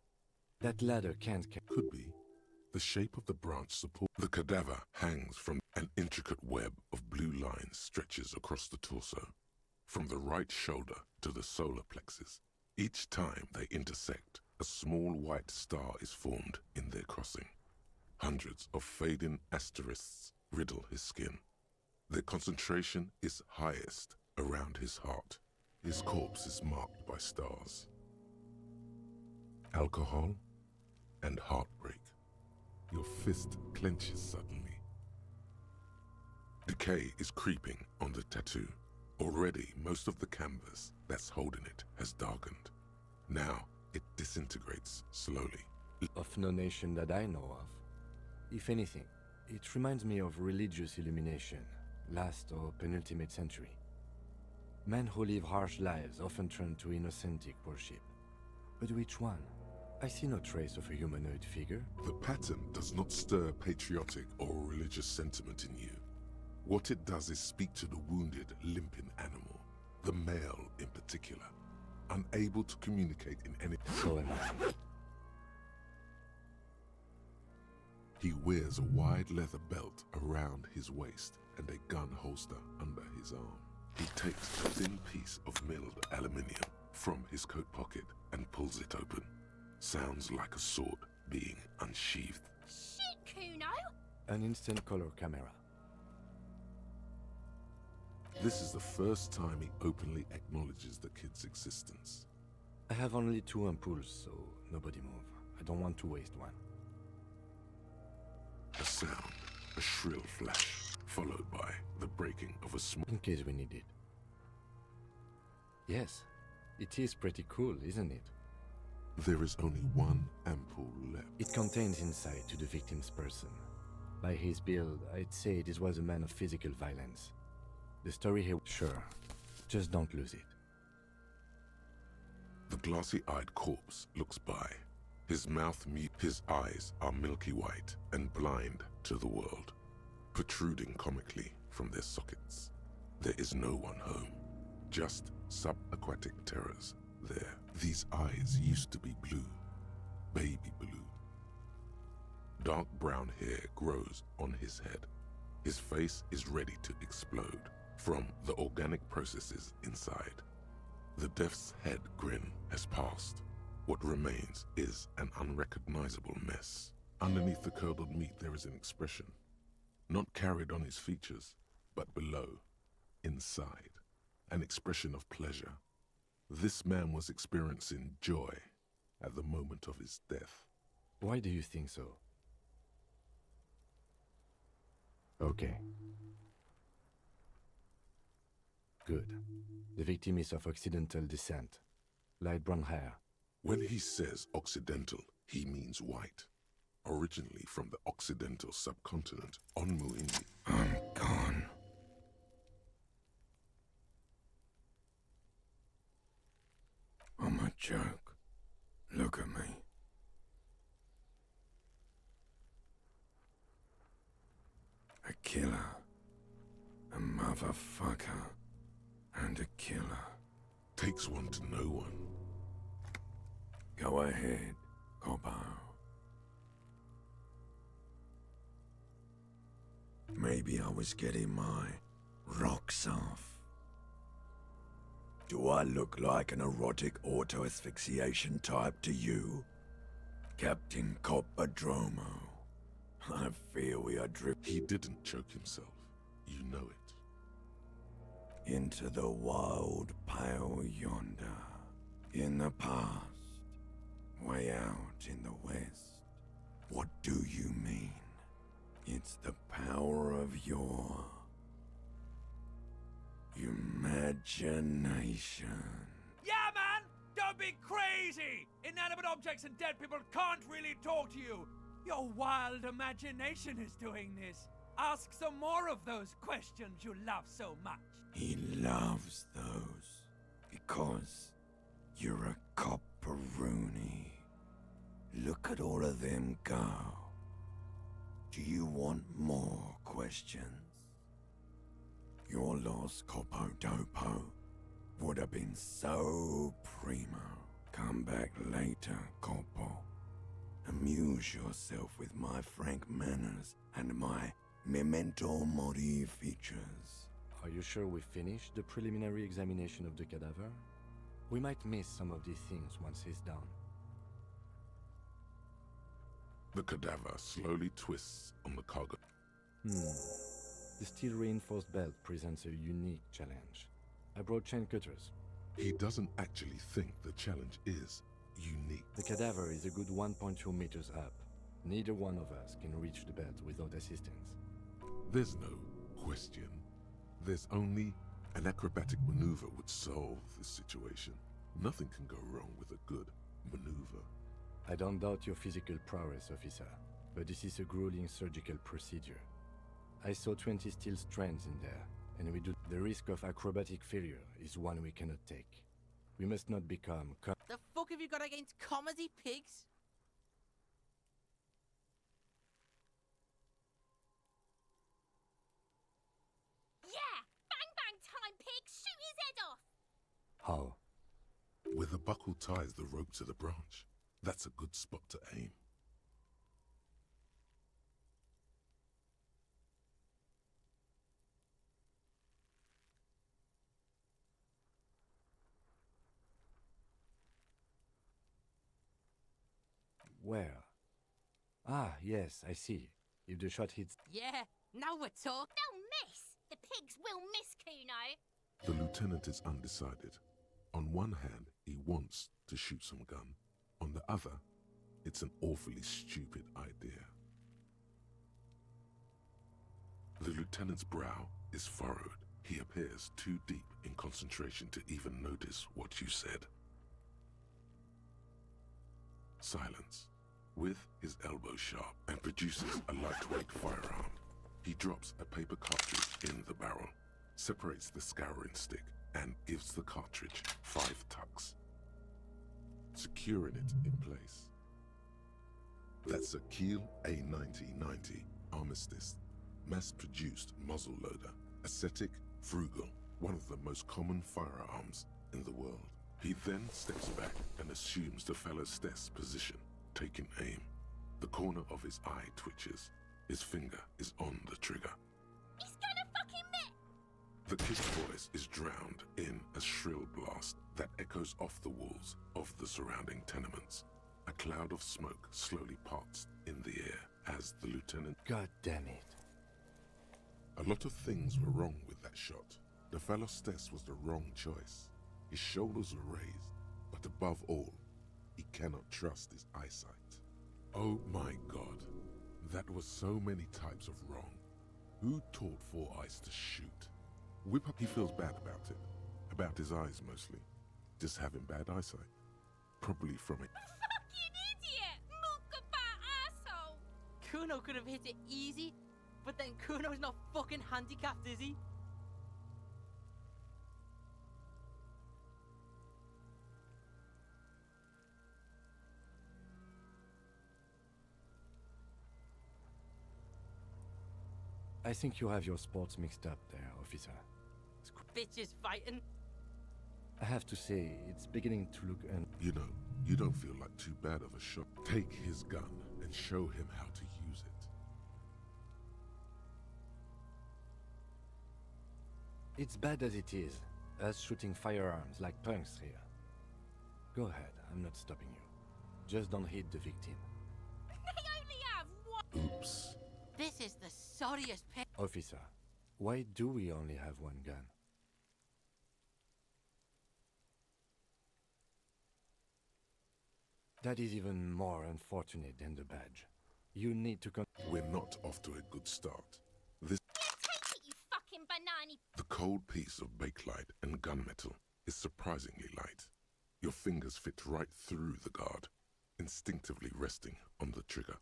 That ladder can't Could be. The shape of the branch support. The cadaver hangs from an intricate web of blue lines stretches across the torso, from the right shoulder to the solar plexus. Each time they intersect, a small white star is formed in their crossing. Hundreds of fading asterisks riddle his skin. Their concentration is highest around his heart. His corpse is marked by stars. Alcohol and heartbreak. fist clenches suddenly. Decay is creeping on the tattoo. Already, most of the canvas that's holding it has darkened. Now, it disintegrates slowly. Of no nation that I know of. If anything, it reminds me of religious illumination, last or penultimate century. Men who live harsh lives often turn to innocentic worship. But which one? I see no trace of a humanoid figure. The pattern does not stir patriotic or religious sentiment in you. What it does is speak to the wounded, limping animal, the male in particular, unable to communicate in any... So am I. He wears a wide leather belt around his waist and a gun holster under his arm. He takes a thin piece of milled aluminium from his coat pocket and pulls it open. Sounds like a sword being unsheathed. Shit, Kuno! An instant color camera. This is the first time he openly acknowledges the kid's existence. I have only 2 ampoules, so nobody move. I don't want to waste one. A sound, a shrill flash, followed by the breaking of a small... In case we need it. Yes, it is pretty cool, isn't it? There is only one ampoule left. It contains insight to the victim's person. By his build, I'd say this was a man of physical violence. The story here... Sure, just don't lose it. The glossy-eyed corpse looks by. His mouth mute, his eyes are milky white and blind to the world, protruding comically from their sockets. There is no one home, just subaquatic terrors there. These eyes used to be blue, baby blue. Dark brown hair grows on his head. His face is ready to explode from the organic processes inside. The death's head grin has passed. What remains is an unrecognizable mess. Underneath the curdled meat there is an expression, not carried on his features, but below, inside, an expression of pleasure. This man was experiencing joy at the moment of his death. Why do you think so? Okay. Good. The victim is of Occidental descent. Light brown hair. When he says Occidental, he means white. Originally from the Occidental subcontinent, Onmu Indi. I'm gone. I'm a joke. Look at me. A killer. A motherfucker. And a killer. Takes one to know one. Go ahead, Cobo. Maybe I was getting my rocks off. Do I look like an erotic auto-asphyxiation type to you? Captain Coppadromo? I fear we are drifting. He didn't choke himself. You know it. Into the wild pale yonder. In the past. Way out in the west. What do you mean? It's the power of your imagination. Yeah, man! Don't be crazy! Inanimate objects and dead people can't really talk to you. Your wild imagination is doing this. Ask some more of those questions you love so much. He loves those because you're a copperoonie. Look at all of them go. Do you want more questions? Your lost Copodopo would have been so primo. Come back later, Copo. Amuse yourself with my frank manners and my memento mori features. Are you sure we finished the preliminary examination of the cadaver? We might miss some of these things once he's done. The cadaver slowly twists on the cargo. The steel-reinforced belt presents a unique challenge. I brought chain cutters. He doesn't actually think the challenge is unique. The cadaver is a good 1.2 meters up. Neither one of us can reach the belt without assistance. There's no question. There's only an acrobatic maneuver would solve this situation. Nothing can go wrong with a good maneuver. I don't doubt your physical prowess, officer, but this is a grueling surgical procedure. I saw 20 steel strands in there, and the risk of acrobatic failure is one we cannot take. We must not become The fuck have you got against comedy pigs? Yeah! Bang bang time, pig! Shoot his head off! How? Where the buckle ties the rope to the branch, that's a good spot to aim. Where? Ah, yes, I see. If the shot hits... Yeah, now we're talking. They'll miss! The pigs will miss, Kuno! The lieutenant is undecided. On one hand, he wants to shoot some gun. On the other, it's an awfully stupid idea. The lieutenant's brow is furrowed. He appears too deep in concentration to even notice what you said. Silence, with his elbow sharp, and produces a lightweight firearm. He drops a paper cartridge in the barrel, separates the scouring stick, and gives the cartridge 5 tucks, securing it in place. That's a Kiel A9090 Armistice, mass-produced muzzleloader, ascetic, frugal, one of the most common firearms in the world. He then steps back and assumes the fellow's desk position, taking aim. The corner of his eye twitches. His finger is on the trigger. He's gonna fucking miss! The kid's voice is drowned in a shrill blast that echoes off the walls of the surrounding tenements. A cloud of smoke slowly parts in the air as the lieutenant... God damn it. A lot of things were wrong with that shot. The fellow's desk was the wrong choice. His shoulders were raised, but above all, he cannot trust his eyesight. Oh my God, that was so many types of wrong. Who taught Four Eyes to shoot? Whip up, he feels bad about it. About his eyes mostly. Just having bad eyesight. Probably from it. Fucking idiot! Mookabat asshole! Kuno could have hit it easy, but then Kuno's not fucking handicapped, is he? I think you have your sports mixed up there, officer. Bitches fighting. I have to say, it's beginning to look You know, you don't feel like too bad of a shot. Take his gun and show him how to use it. It's bad as it is, us shooting firearms like punks here. Go ahead, I'm not stopping you. Just don't hit the victim. They only have one! Oops. This is the sorriest pig. Officer, why do we only have one gun? That is even more unfortunate than the badge. You need to We're not off to a good start. This... Take it, you fucking banana! The cold piece of bakelite and gunmetal is surprisingly light. Your fingers fit right through the guard, instinctively resting on the trigger.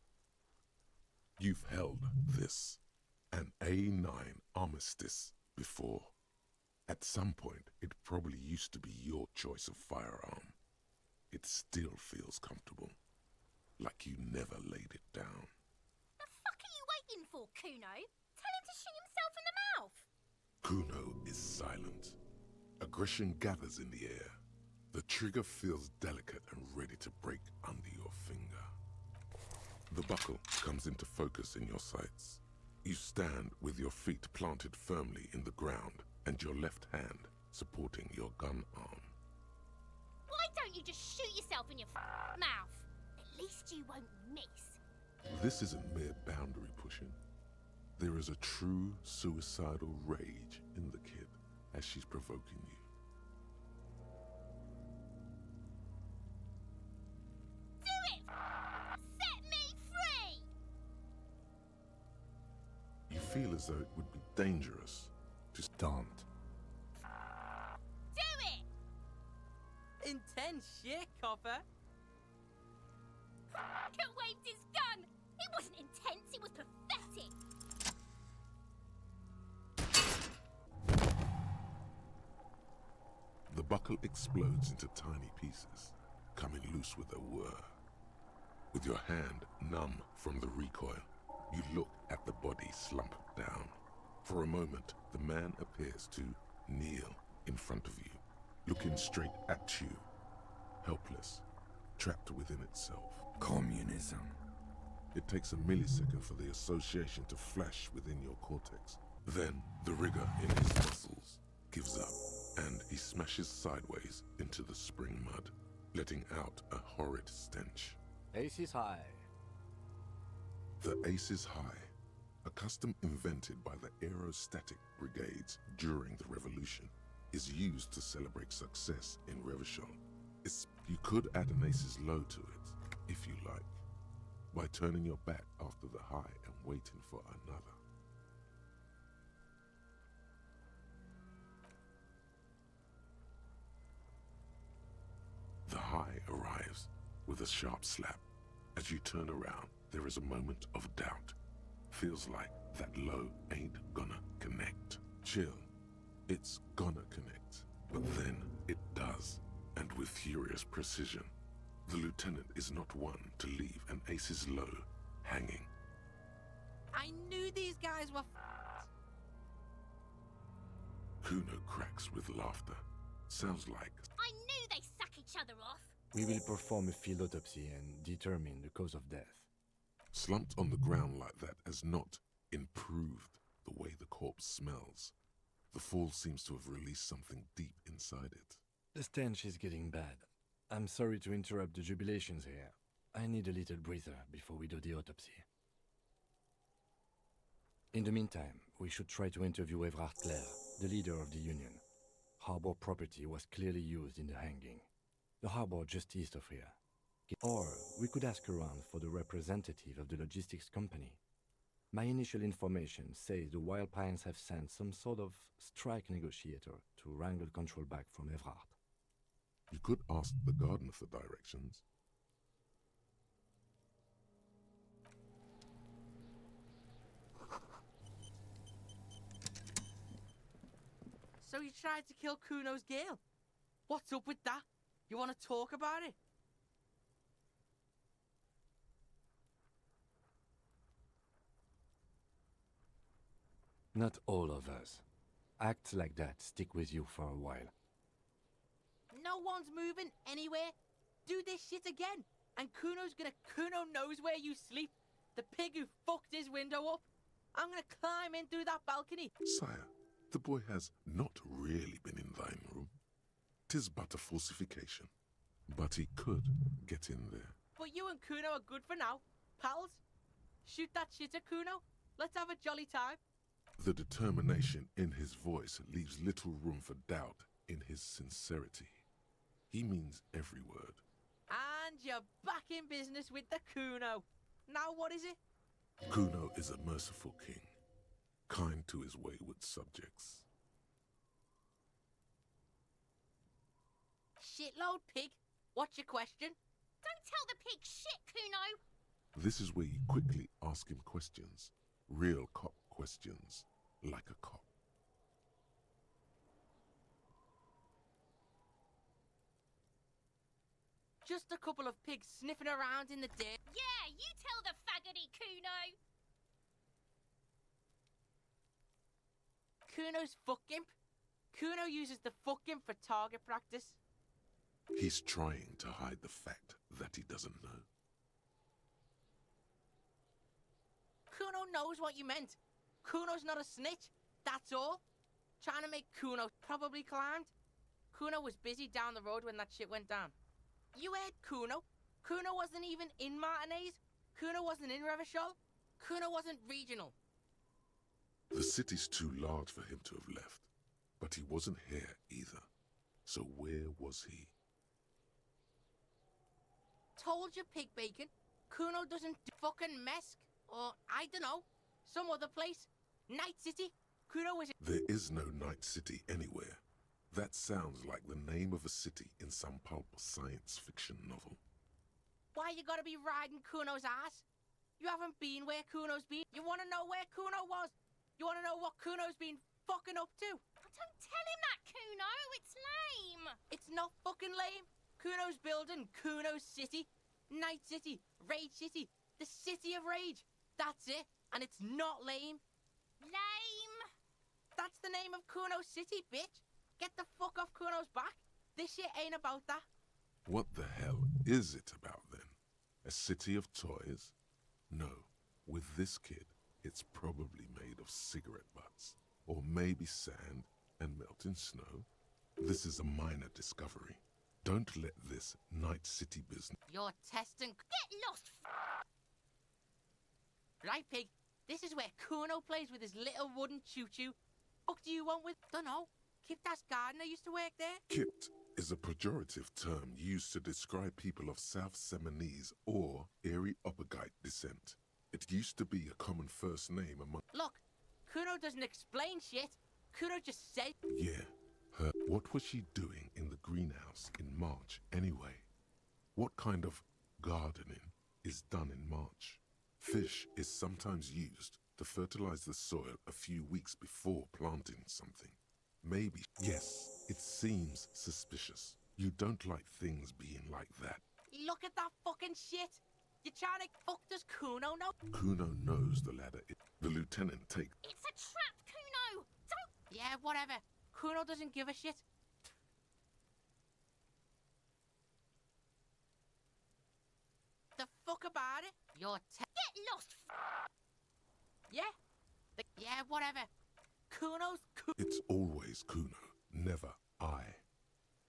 You've held this, an A9 Armistice, before. At some point, it probably used to be your choice of firearm. It still feels comfortable, like you never laid it down. The fuck are you waiting for, Kuno? Tell him to shoot himself in the mouth! Kuno is silent. Aggression gathers in the air. The trigger feels delicate and ready to break under your finger. The buckle comes into focus in your sights. You stand with your feet planted firmly in the ground and your left hand supporting your gun arm. Why don't you just shoot yourself in your mouth? At least you won't miss. This isn't mere boundary pushing. There is a true suicidal rage in the kid as she's provoking you. Do it! Set me free! feel as though it would be dangerous to Don't. Do it! Intense shit, Copper. Kurt waved his gun! It wasn't intense, it was pathetic! The buckle explodes into tiny pieces, coming loose with a whir. With your hand numb from the recoil, you look at the body slump down. For a moment, the man appears to kneel in front of you, looking straight at you, helpless, trapped within itself. Communism. It takes a millisecond for the association to flash within your cortex. Then, the rigor in his muscles gives up, and he smashes sideways into the spring mud, letting out a horrid stench. Aces high. The Ace is High, a custom invented by the aerostatic brigades during the revolution, is used to celebrate success in Revachol. You could add an Ace's Low to it, if you like, by turning your back after the high and waiting for another. The high arrives with a sharp slap. As you turn around, there is a moment of doubt. Feels like that low ain't gonna connect. Chill. It's gonna connect. But then it does, and with furious precision. The lieutenant is not one to leave an Ace's Low hanging. I knew these guys were Kuno cracks with laughter. Sounds like I knew they suck each other off! We will perform a field autopsy and determine the cause of death. slumped on the ground like that has not improved the way the corpse smells. The fall seems to have released something deep inside it. The stench is getting bad. I'm sorry to interrupt the jubilations here. I need a little breather before we do the autopsy. In the meantime, we should try to interview Evrard Clare, the leader of the Union. Harbor property was clearly used in the hanging. The harbor just east of here. Or we could ask around for the representative of the logistics company. My initial information says the Wild Pines have sent some sort of strike negotiator to wrangle control back from Evrard. You could ask the gardener for directions. So you tried to kill Kuno's girl? What's up with that? You want to talk about it? Not all of us. Acts like that stick with you for a while. No one's moving anywhere. Do this shit again, and Kuno knows where you sleep. The pig who fucked his window up. I'm gonna climb in through that balcony. Sire, the boy has not really been in thine room. 'Tis but a falsification. But he could get in there. But you and Kuno are good for now. Pals, shoot that shit at Kuno. Let's have a jolly time. The determination in his voice leaves little room for doubt in his sincerity. He means every word. And you're back in business with the Kuno. Now what is it? Kuno is a merciful king, kind to his wayward subjects. Shitload pig. What's your question? Don't tell the pig shit, Kuno! This is where you quickly ask him questions. Real cop questions, like a cop. Just a couple of pigs sniffing around in the dirt. Yeah, you tell the faggoty, Kuno! Kuno's fuck imp. Kuno uses the fuck imp for target practice. He's trying to hide the fact that he doesn't know. Kuno knows what you meant. Kuno's not a snitch, that's all. Trying to make Kuno probably climbed. Kuno was busy down the road when that shit went down. You heard Kuno. Kuno wasn't even in Martinez. Kuno wasn't in Revachol. Kuno wasn't regional. The city's too large for him to have left. But he wasn't here either. So where was he? Told you, pig bacon. Kuno doesn't do fucking Mesk. Or, I don't know, some other place. Night City. Kuno was. There is no Night City anywhere. That sounds like the name of a city in some pulp science fiction novel. Why you gotta be riding Kuno's ass? You haven't been where Kuno's been. You wanna know where Kuno was? You wanna know what Kuno's been fucking up to? Oh, don't tell him that, Kuno. It's lame. It's not fucking lame. Kuno's building Kuno's City. Night City. Rage City. The City of Rage. That's it. And it's not lame. Lame. That's the name of Kuno's City, bitch. Get the fuck off Kuno's back. This shit ain't about that. What the hell is it about then? A city of toys? No, with this kid, it's probably made of cigarette butts, or maybe sand and melting snow. This is a minor discovery. Don't let this Night City business... You're testing... Get lost. Right, pig. This is where Kuno plays with his little wooden choo-choo. Fuck do you want with... Dunno. Kiptas Gardener used to work there. Kipt is a pejorative term used to describe people of South Seminese or Erie Opagite descent. It used to be a common first name among... Look, Kuno doesn't explain shit. Kuno just said... Yeah, her... What was she doing in the greenhouse in March anyway? What kind of gardening is done in March? Fish is sometimes used to fertilize the soil a few weeks before planting something. Maybe. Yes, it seems suspicious. You don't like things being like that. Look at that fucking shit. You're trying to... Fuck does Kuno know? Kuno knows the ladder. The lieutenant takes... It's a trap, Kuno. Don't... Yeah, whatever. Kuno doesn't give a shit. The fuck about it? You're Get lost. Yeah? Yeah, whatever. Kuno's... It's always Kuno, never I.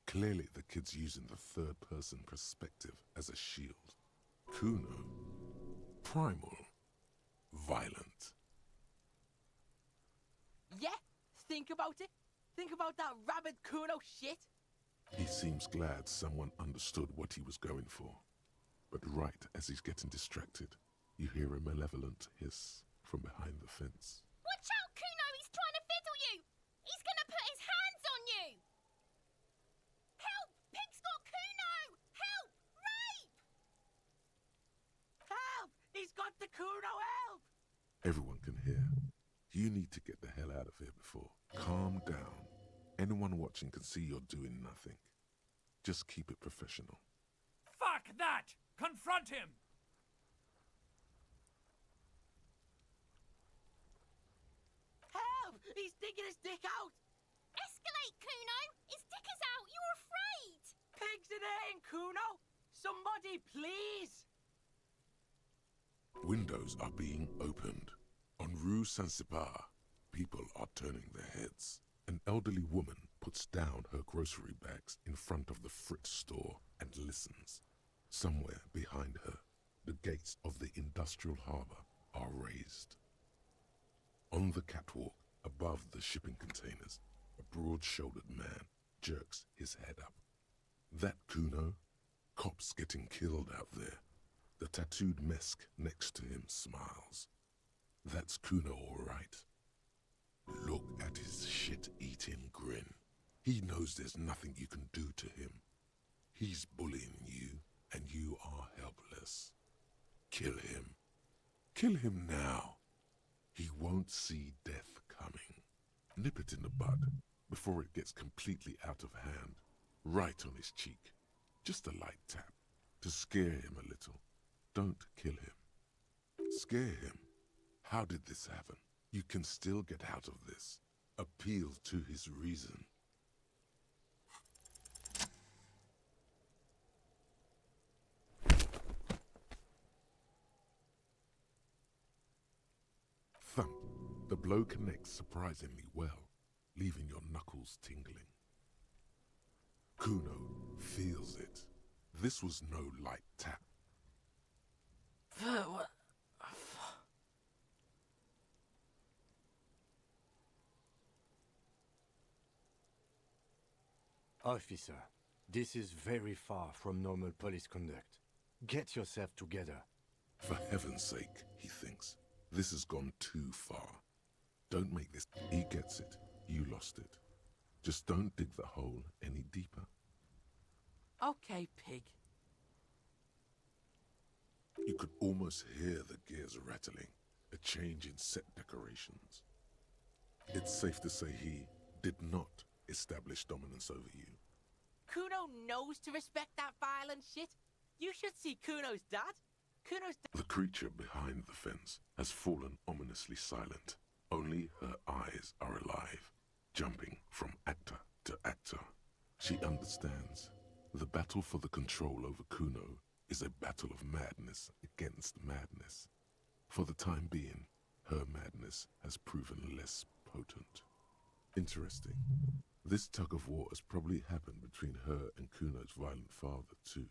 Clearly the kid's using the third-person perspective as a shield. Kuno, primal, violent. Yeah? Think about it. Think about that rabid Kuno shit. He seems glad someone understood what he was going for. But right as he's getting distracted, you hear a malevolent hiss from behind the fence. Watch out, Kuno. He's trying to fiddle you. He's gonna put his hands on you. Help! Pig's got Kuno. Help! Rape! Help! He's got the Kuno, help! Everyone can hear. You need to get the hell out of here before. Calm down. Anyone watching can see you're doing nothing. Just keep it professional. Fuck that! Confront him! Help! He's digging his dick out! Escalate, Kuno. His dick is out. You're afraid. Pigs in here, Kuno! Somebody, please! Windows are being opened. On Rue Saint-Cypar, people are turning their heads. An elderly woman puts down her grocery bags in front of the Fritz store and listens. Somewhere behind her, the gates of the industrial harbor are raised. On the catwalk, above the shipping containers, a broad-shouldered man jerks his head up. That Kuno? Cops getting killed out there. The tattooed Mesk next to him smiles. That's Kuno, all right. Look at his shit-eating grin. He knows there's nothing you can do to him. He's bullying you, and you are helpless. Kill him. Kill him now. He won't see death coming. Nip it in the bud before it gets completely out of hand. Right on his cheek. Just a light tap to scare him a little. Don't kill him. Scare him. How did this happen? You can still get out of this. Appeal to his reason. Thump. The blow connects surprisingly well, leaving your knuckles tingling. Kuno feels it. This was no light tap. What? Officer, this is very far from normal police conduct. Get yourself together. For heaven's sake, he thinks. This has gone too far. Don't make this. He gets it. You lost it. Just don't dig the hole any deeper. Okay, pig. You could almost hear the gears rattling, a change in set decorations. It's safe to say he did not establish dominance over you. Kuno knows to respect that violent shit. You should see Kuno's dad. The creature behind the fence has fallen ominously silent. Only her eyes are alive, jumping from actor to actor. She understands. The battle for the control over Kuno is a battle of madness against madness. For the time being, her madness has proven less potent. Interesting. This tug of war has probably happened between her and Kuno's violent father, too.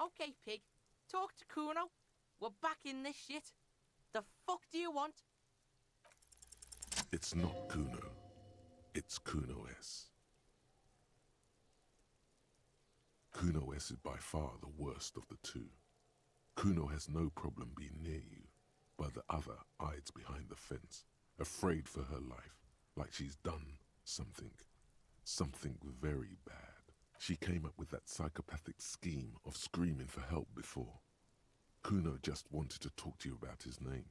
Okay, pig. Talk to Kuno. We're back in this shit. The fuck do you want? It's not Kuno. It's Kuno S. Kuno S is by far the worst of the two. Kuno has no problem being near you, but the other hides behind the fence, afraid for her life, like she's done something very bad. She came up with that psychopathic scheme of screaming for help before. Kuno just wanted to talk to you about his name.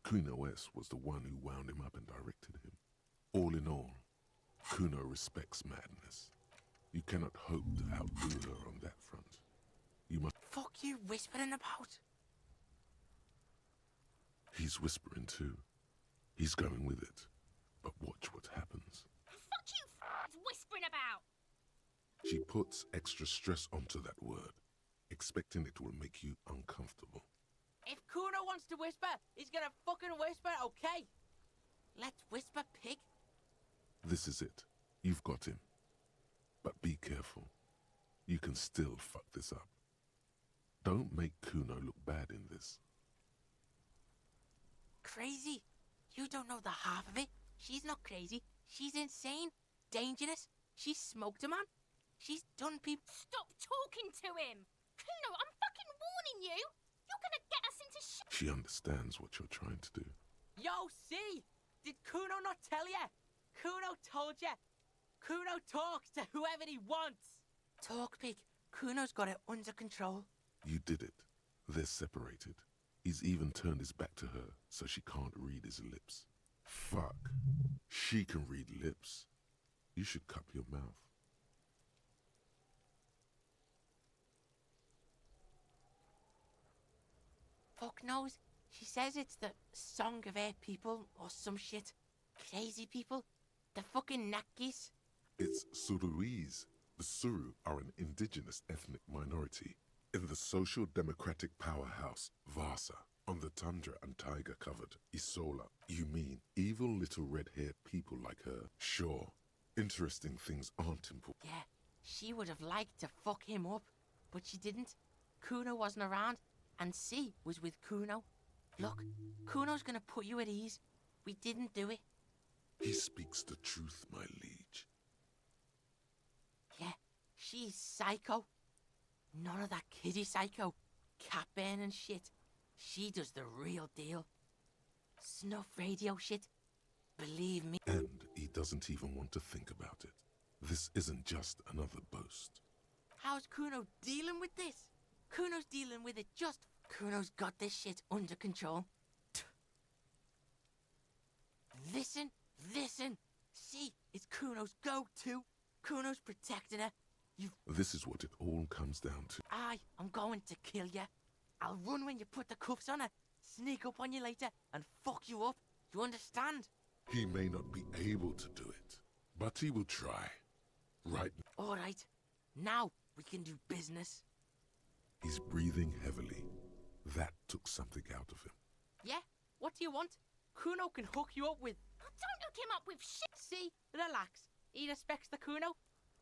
Kuno S was the one who wound him up and directed him. All in all, Kuno respects madness. You cannot hope to outdo her on that front. You must... Fuck you whispering about? He's whispering too. He's going with it. But watch what happens. Fuck you whispering about! She puts extra stress onto that word, expecting it will make you uncomfortable. If Kuno wants to whisper, he's gonna fucking whisper, okay? Let's whisper, pig. This is it. You've got him. But be careful. You can still fuck this up. Don't make Kuno look bad in this. Crazy? You don't know the half of it. She's not crazy. She's insane. Dangerous. She smoked a man. She's done people. Stop talking to him! Kuno, I'm fucking warning you! You're gonna get us into shit! She understands what you're trying to do. Yo, see? Did Kuno not tell ya? Kuno told ya. Kuno talks to whoever he wants. Talk, pig. Kuno's got it under control. You did it. They're separated. He's even turned his back to her, so she can't read his lips. Fuck. She can read lips. You should cup your mouth. Fuck knows. She says it's the Song of Air people or some shit. Crazy people. The fucking Nakis. It's Suruese. The Suru are an indigenous ethnic minority in the social democratic powerhouse Vasa on the tundra and tiger-covered Isola. You mean evil little red-haired people like her? Sure. Interesting things aren't important. Yeah, she would have liked to fuck him up, but she didn't. Kuno wasn't around, and C was with Kuno. Look, Kuno's gonna put you at ease. We didn't do it. He speaks the truth, my liege. Yeah, she's psycho. None of that kiddie psycho. Cat burning shit. She does the real deal. Snuff radio shit. Believe me. And he doesn't even want to think about it. This isn't just another boast. How's Kuno dealing with this? Kuno's dealing with it just... Kuno's got this shit under control. Listen, listen. See, it's Kuno's go-to. Kuno's protecting her. This is what it all comes down to. I'm going to kill you. I'll run when you put the cuffs on her, sneak up on you later, and fuck you up. You understand? He may not be able to do it, but he will try. Right. All right. Now we can do business. He's breathing heavily. That took something out of him. Yeah? What do you want? Kuno can hook you up with... Don't hook him up with shit! See? Relax. He respects the Kuno.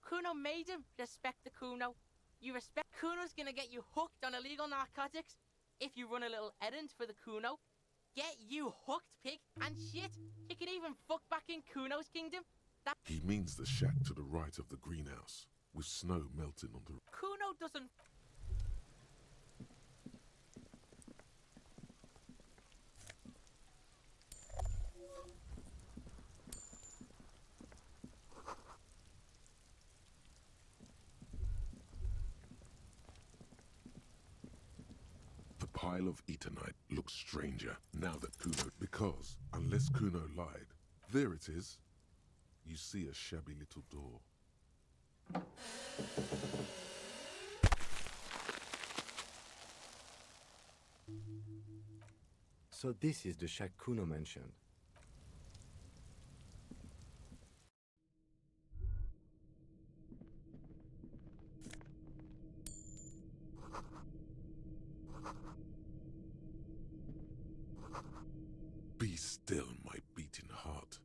Kuno made him respect the Kuno. You respect... Kuno's gonna get you hooked on illegal narcotics if you run a little errand for the Kuno. Get you hooked, pig. And shit, you can even fuck back in Kuno's kingdom. He means the shack to the right of the greenhouse, with snow melting on the... Kuno doesn't... pile of Eternite looks stranger now that Kuno... Because, unless Kuno lied, there it is. You see a shabby little door. So this is the shack Kuno mentioned. Be still, my beating heart.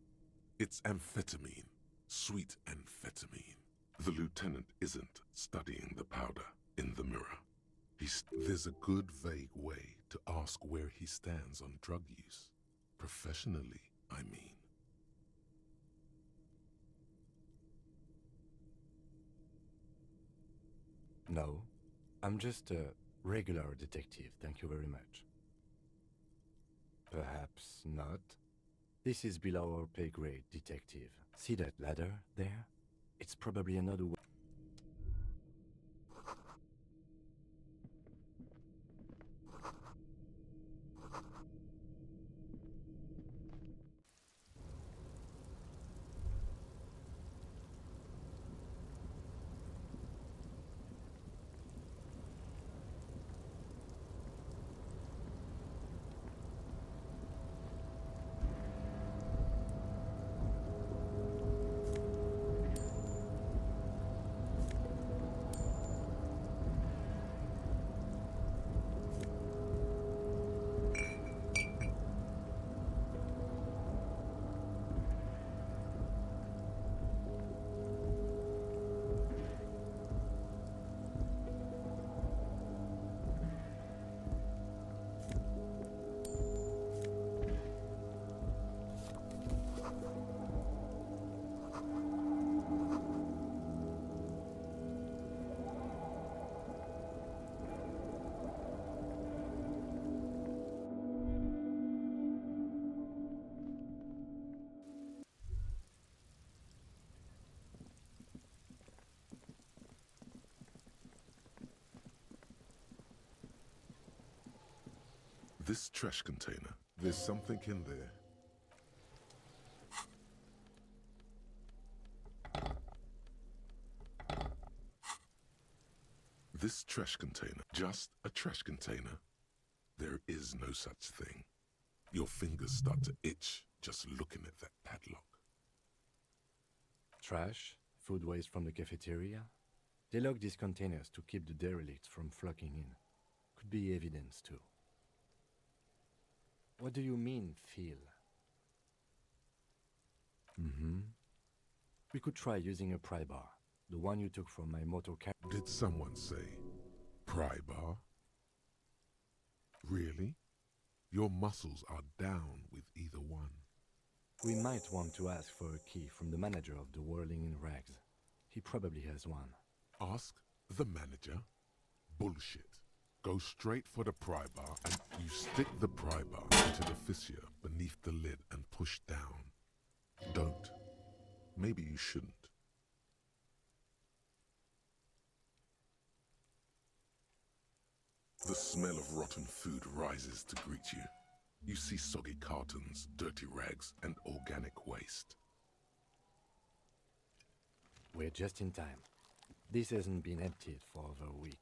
It's amphetamine. Sweet amphetamine. The lieutenant isn't studying the powder in the mirror. There's a good vague way to ask where he stands on drug use. Professionally, I mean. No, I'm just a regular detective, thank you very much. Perhaps not. This is below our pay grade, detective. See that ladder there? It's probably another way. This trash container, there's something in there. This trash container, just a trash container. There is no such thing. Your fingers start to itch just looking at that padlock. Trash, food waste from the cafeteria. They lock these containers to keep the derelicts from flocking in. Could be evidence too. What do you mean, feel? We could try using a pry bar, the one you took from my motor car. Did someone say pry bar? Really? Your muscles are down with either one. We might want to ask for a key from the manager of the Whirling in Rags. He probably has one. Ask the manager? Bullshit. Go straight for the pry bar and you stick the pry bar into the fissure beneath the lid and push down. Don't. Maybe you shouldn't. The smell of rotten food rises to greet you. You see soggy cartons, dirty rags, and organic waste. We're just in time. This hasn't been emptied for over a week.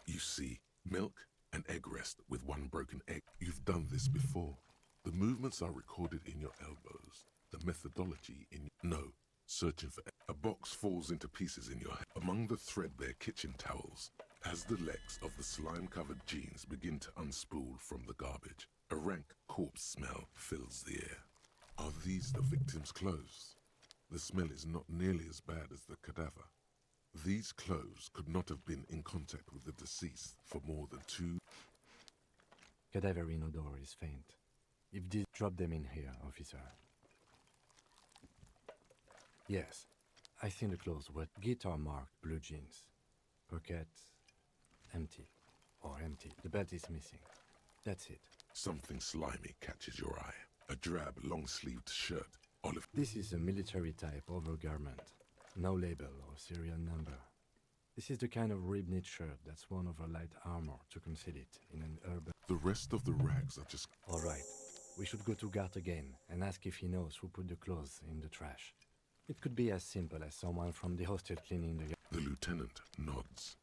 You see milk and egg rest with one broken egg. You've done this before. The movements are recorded in your elbows. The methodology in... No. Searching for... A box falls into pieces in your head. Among the threadbare kitchen towels, as the legs of the slime-covered jeans begin to unspool from the garbage, a rank corpse smell fills the air. Are these the victim's clothes? The smell is not nearly as bad as the cadaver. These clothes could not have been in contact with the deceased for more than 2... Cadaverine odor is faint. If this... Drop them in here, officer. Yes, I think the clothes were guitar marked blue jeans. Pockets empty. Or empty. The belt is missing. That's it. Something slimy catches your eye. A drab, long-sleeved shirt. Olive... This is a military type overgarment. No label or serial number. This is the kind of rib-knit shirt that's worn over light armor to conceal it in an urban... The rest of the rags are just... All right. We should go to Gart again and ask if he knows who put the clothes in the trash. It could be as simple as someone from the hostel cleaning the... The lieutenant nods.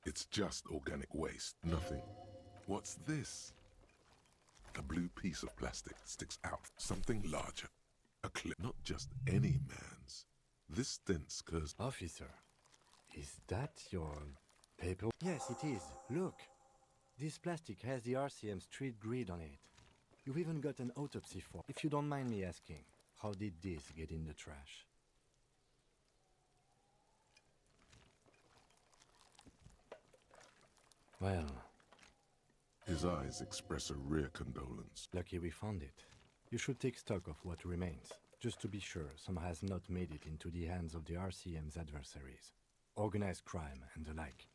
It's just organic waste, nothing. What's this? A blue piece of plastic sticks out, something larger. A clip, not just any man's. This dense curse... Officer, is that your paper? Yes, it is. Look. This plastic has the RCM street grid on it. You've even got an autopsy form. If you don't mind me asking, how did this get in the trash? Well... His eyes express a rare condolence. Lucky we found it. You should take stock of what remains, just to be sure some has not made it into the hands of the RCM's adversaries. Organized crime and the like.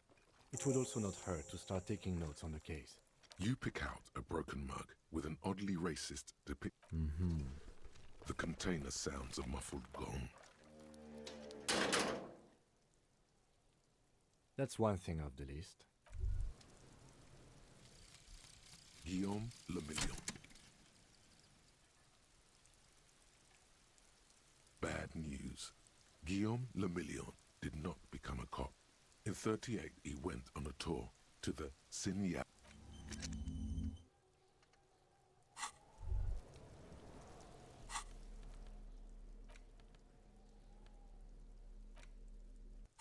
It would also not hurt to start taking notes on the case. You pick out a broken mug with an oddly racist depiction. The container sounds a muffled gong. That's one thing off the list. Guillaume Lemillion. Bad news. Guillaume Lemillion did not become a cop. In 38, he went on a tour to the Signal.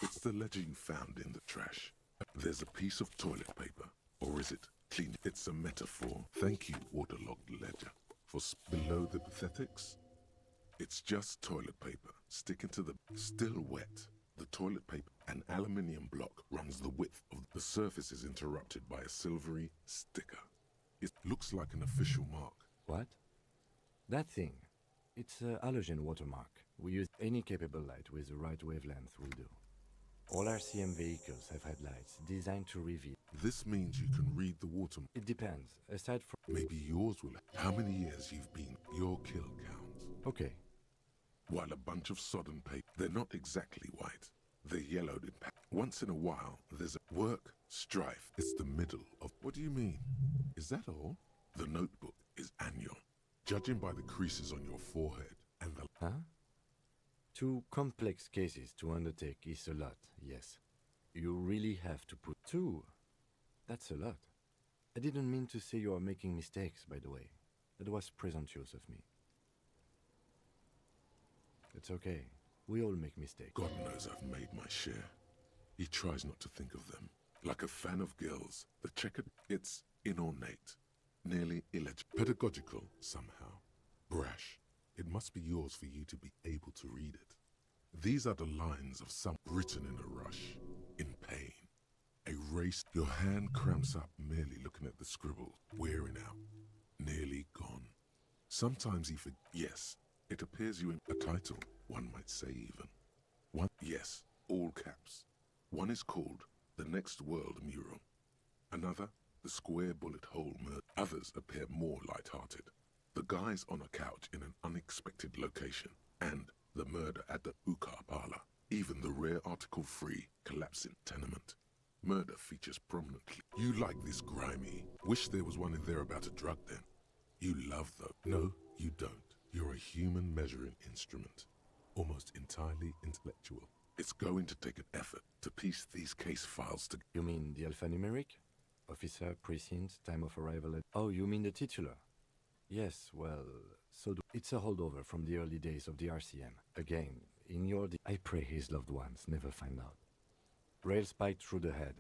It's the ledger you found in the trash. There's a piece of toilet paper, or is it clean? It's a metaphor. Thank you, waterlogged ledger, for below the pathetics. It's just toilet paper sticking to the still wet. The toilet paper, an aluminium block, runs the width of the surface is interrupted by a silvery sticker. It looks like an official mark. What? That thing. It's a halogen watermark. We use any capable light with the right wavelength will do. All RCM vehicles have headlights designed to reveal. This means you can read the watermark. It depends. Aside from... Maybe yours will. How many years you've been? Your kill counts. Okay. While a bunch of sodden paper, they're not exactly white. They're yellowed in once in a while, there's a work strife. It's the middle of... What do you mean? Is that all? The notebook is annual. Judging by the creases on your forehead and the... Huh? 2 complex cases to undertake is a lot, yes. You really have to put 2. That's a lot. I didn't mean to say you are making mistakes, by the way. That was presumptuous of me. It's okay. We all make mistakes. God knows I've made my share. He tries not to think of them. Like a fan of girls, the checkered, it's inornate, nearly illegible, pedagogical somehow. Brash. It must be yours for you to be able to read it. These are the lines of some written in a rush, in pain. Erased. Your hand cramps up merely looking at the scribble, wearing out, nearly gone. Sometimes he yes, it appears you in a title, one might say even. One, yes, all caps. One is called The Next World Mural. Another, The Square Bullet Hole Murder. Others appear more light-hearted. The guys on a couch in an unexpected location, and the murder at the hookah parlor. Even the rare article-free collapsing tenement. Murder features prominently. You like this grimy. Wish there was one in there about a drug den. You love though. No, you don't. You're a human measuring instrument. Almost entirely intellectual. It's going to take an effort to piece these case files together. You mean the alphanumeric? Officer, precinct, time of arrival at... Oh, you mean the titular? Yes, well, it's a holdover from the early days of the RCM. Again, in your... I pray his loved ones never find out. Rail spiked through the head.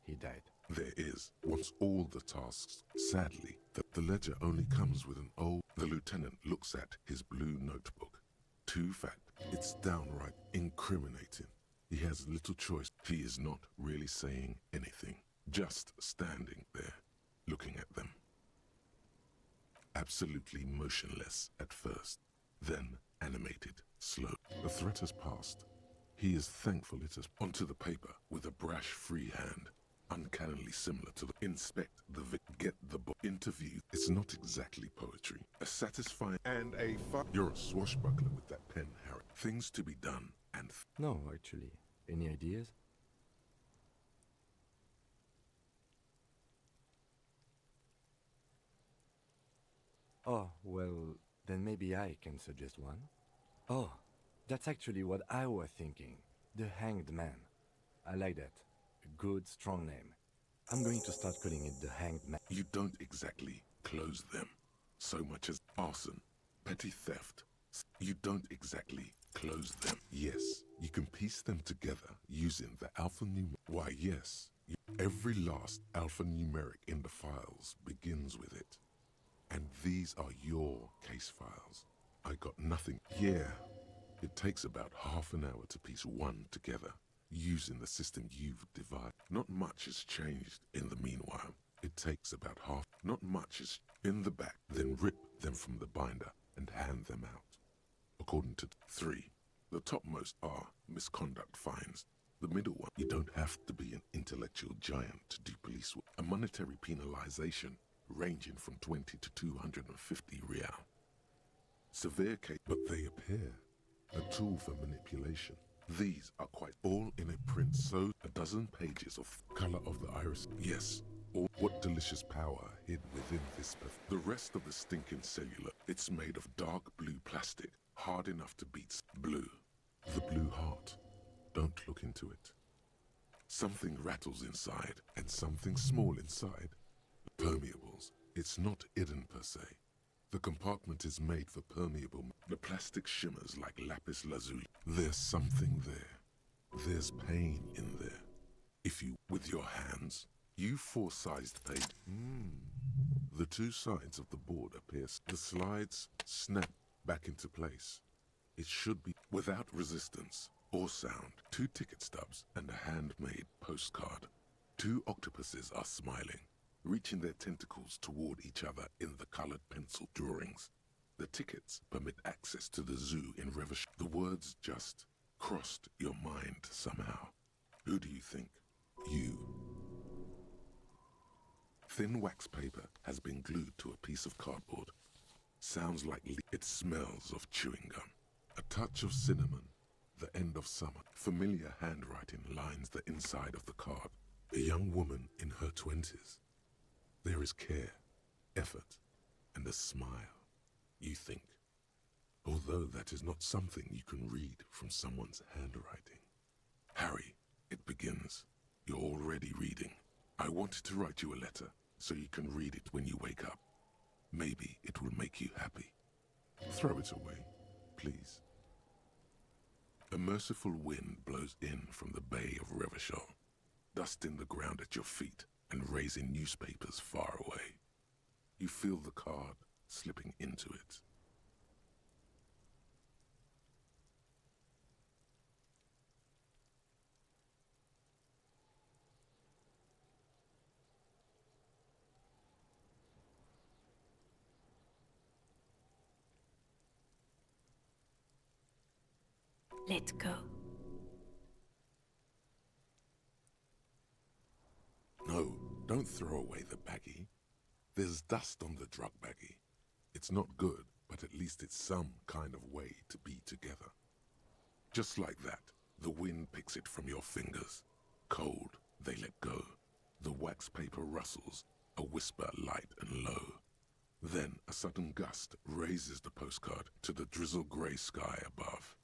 He died. There is, once all the tasks, sadly, that the ledger only comes with an old... The lieutenant looks at his blue notebook. Too fat. It's downright incriminating. He has little choice. He is not really saying anything. Just standing there, looking at them. Absolutely motionless at first, then animated, slow. The threat has passed. He is thankful it has onto the paper with a brash free hand, uncannily similar to the inspect the get the interview. It's not exactly poetry. A satisfying and a You're a swashbuckler with that pen, Harry. Things to be done and no, actually. Any ideas? Oh, well, then maybe I can suggest one. Oh, that's actually what I was thinking. The Hanged Man. I like that. A good, strong name. I'm going to start calling it the Hanged Man. You don't exactly close them so much as arson, petty theft. You don't exactly close them. Yes, you can piece them together using the alphanumeric. Why, yes, every last alphanumeric in the files begins with it. And these are your case files. I got nothing. Yeah, it takes about half an hour to piece one together using the system you've devised. Not much has changed in the meanwhile. It takes about half. Not much is in the back. Then rip them from the binder and hand them out. According to 3, the topmost are misconduct fines. The middle one, you don't have to be an intellectual giant to do police work. A monetary penalization ranging from 20 to 250 real. Severe case, but they appear a tool for manipulation. These are quite all in a print, so a dozen pages of color of the iris. Yes, or what delicious power hid within this. The rest of the stinking cellular, it's made of dark blue plastic, hard enough to beat blue. The blue heart. Don't look into it. Something rattles inside, and something small inside. Permeables. It's not hidden per se. The compartment is made for permeable. The plastic shimmers like lapis lazuli. There's something there. There's pain in there. If you, with your hands, you four-sized page. The two sides of the board appear. The slides snap back into place. It should be without resistance or sound. 2 ticket stubs and a handmade postcard. 2 octopuses are smiling, reaching their tentacles toward each other in the colored pencil drawings. The tickets permit access to the zoo in Revesh. The words just crossed your mind somehow. Who do you think? You. Thin wax paper has been glued to a piece of cardboard. Sounds like it smells of chewing gum. A touch of cinnamon, the end of summer. Familiar handwriting lines the inside of the card. A young woman in her 20s. There is care, effort, and a smile, you think. Although that is not something you can read from someone's handwriting. Harry, it begins. You're already reading. I wanted to write you a letter so you can read it when you wake up. Maybe it will make you happy. Throw it away, please. A merciful wind blows in from the bay of Revachol, dusting the ground at your feet and raising newspapers far away. You feel the card slipping into it. Let go. No, don't throw away the baggie. There's dust on the drug baggie. It's not good, but at least it's some kind of way to be together. Just like that, the wind picks it from your fingers. Cold, they let go. The wax paper rustles, a whisper light and low. Then a sudden gust raises the postcard to the drizzle grey sky above,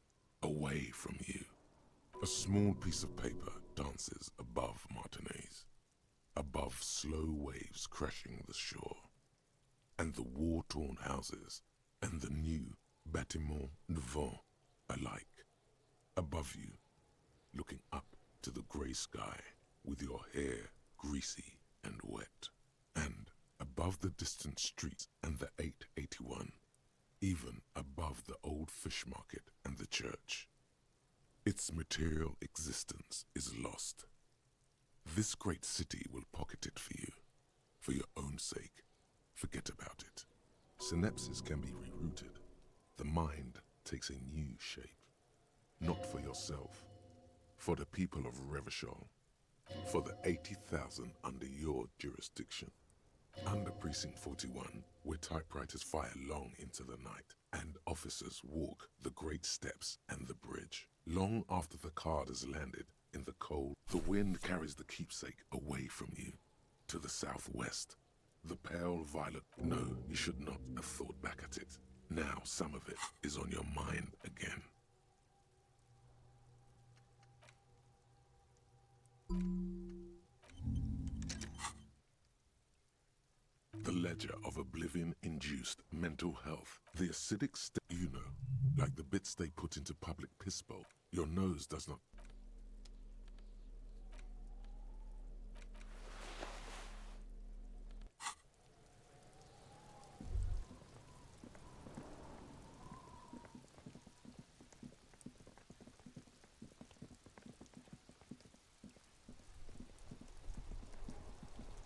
away from you. A small piece of paper dances above Martinez, above slow waves crashing the shore, and the war-torn houses, and the new bâtiments devant alike. Above you, looking up to the grey sky, with your hair greasy and wet, and above the distant streets and the 881, even above the old fish market and the church. Its material existence is lost. This great city will pocket it for you, for your own sake. Forget about it. Synapses can be rerouted. The mind takes a new shape. Not for yourself, for the people of Revachol, for the 80,000 under your jurisdiction. Under Precinct 41, where typewriters fire long into the night, and officers walk the great steps and the bridge. Long after the card has landed in the cold, the wind carries the keepsake away from you, to the southwest, The pale violet. No, you should not have thought back at it. Now some of it is on your mind again. The ledger of oblivion-induced mental health. The acidic you know, like the bits they put into public piss bowl. Your nose does not.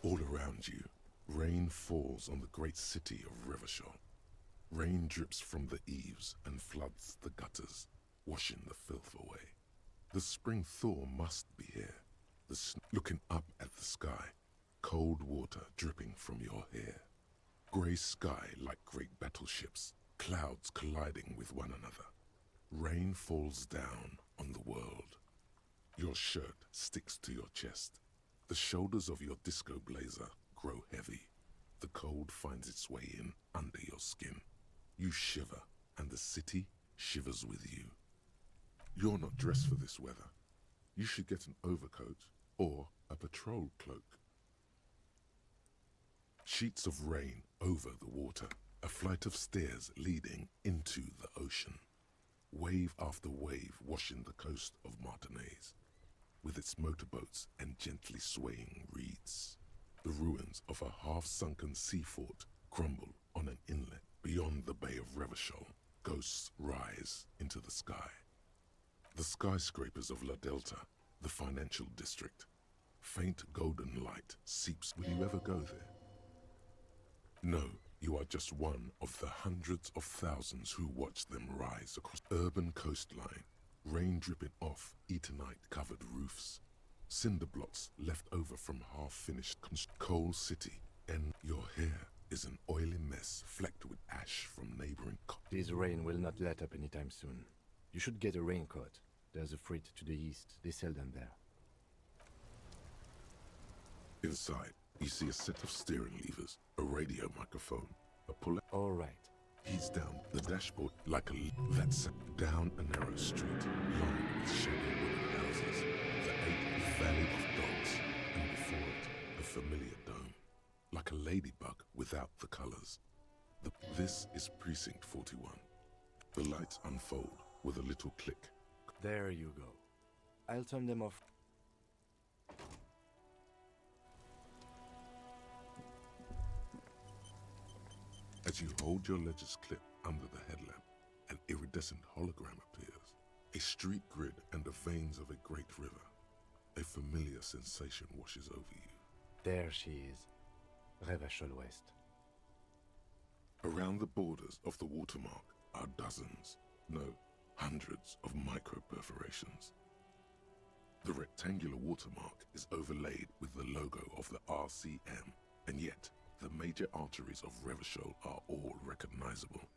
All around you, rain falls on the great city of Revachol. Rain drips from the eaves and floods the gutters, washing the filth away. The spring thaw must be here. Looking up at the sky, cold water dripping from your hair. Grey sky like great battleships, clouds colliding with one another. Rain falls down on the world. Your shirt sticks to your chest. The shoulders of your disco blazer grow heavy. The cold finds its way in under your skin. You shiver, and the city shivers with you. You're not dressed for this weather. You should get an overcoat or a patrol cloak. Sheets of rain over the water, a flight of stairs leading into the ocean. Wave after wave washing the coast of Martinez, with its motorboats and gently swaying reeds. The ruins of a half-sunken sea fort crumble on an inlet beyond the Bay of Revachol. Ghosts rise into the sky. The skyscrapers of La Delta, the financial district. Faint golden light seeps. Will you ever go there? No, you are just one of the hundreds of thousands who watch them rise across urban coastline, rain dripping off Eternite-covered roofs, cinder blocks left over from half-finished coal city, and your hair is an oily mess flecked with ash from neighboring. This rain will not let up anytime soon. You should get a raincoat. There's a freight to the east. They sell them there. Inside, you see a set of steering levers, a radio microphone, a puller. All right. He's down the dashboard like a that's down a narrow street lined with shady wooden houses, the ape valley of dogs, and before it, a familiar dome, like a ladybug without the colors. This is Precinct 41. The lights unfold with a little click. There you go. I'll turn them off. As you hold your ledger's clip under the headlamp, an iridescent hologram appears. A street grid and the veins of a great river. A familiar sensation washes over you. There she is. Revachol West. Around the borders of the watermark are dozens, no, hundreds of micro-perforations. The rectangular watermark is overlaid with the logo of the RCM, and yet the major arteries of Revachol are all recognizable.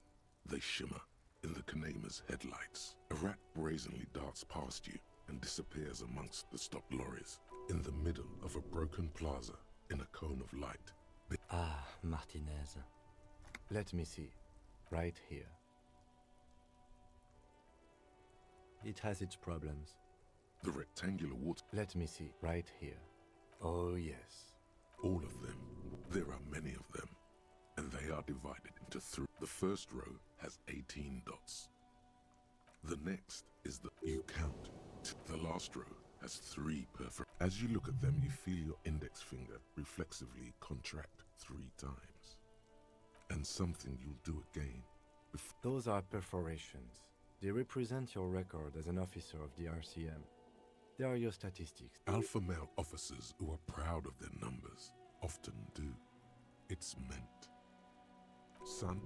They shimmer in the Kanema's headlights. A rat brazenly darts past you and disappears amongst the stopped lorries, in the middle of a broken plaza in a cone of light. Ah, Martinez. Let me see. Right here. It has its problems. The rectangular water. Let me see. Right here. Oh, yes. All of them. There are many of them. And they are divided into three. The first row has 18 dots. The next is the you count. The last row has 3 perfect. As you look at them, you feel your index finger reflexively contract 3 times. And something you'll do again. Those are perforations. They represent your record as an officer of the RCM. They are your statistics. Alpha male officers who are proud of their numbers often do. It's meant. Son,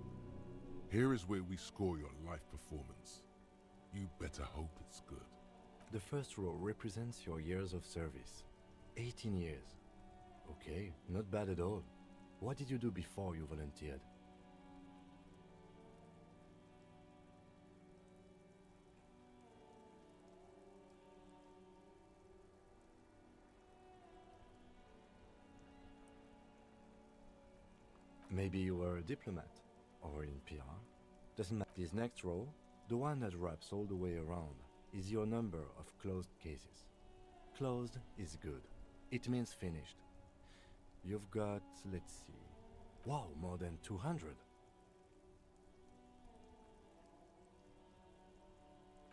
here is where we score your life performance. You better hope it's good. The first row represents your years of service. 18 years. Okay, not bad at all. What did you do before you volunteered? Maybe you were a diplomat or in PR. Doesn't matter. This next row, the one that wraps all the way around, is your number of closed cases. Closed is good. It means finished. You've got, let's see, wow, more than 200.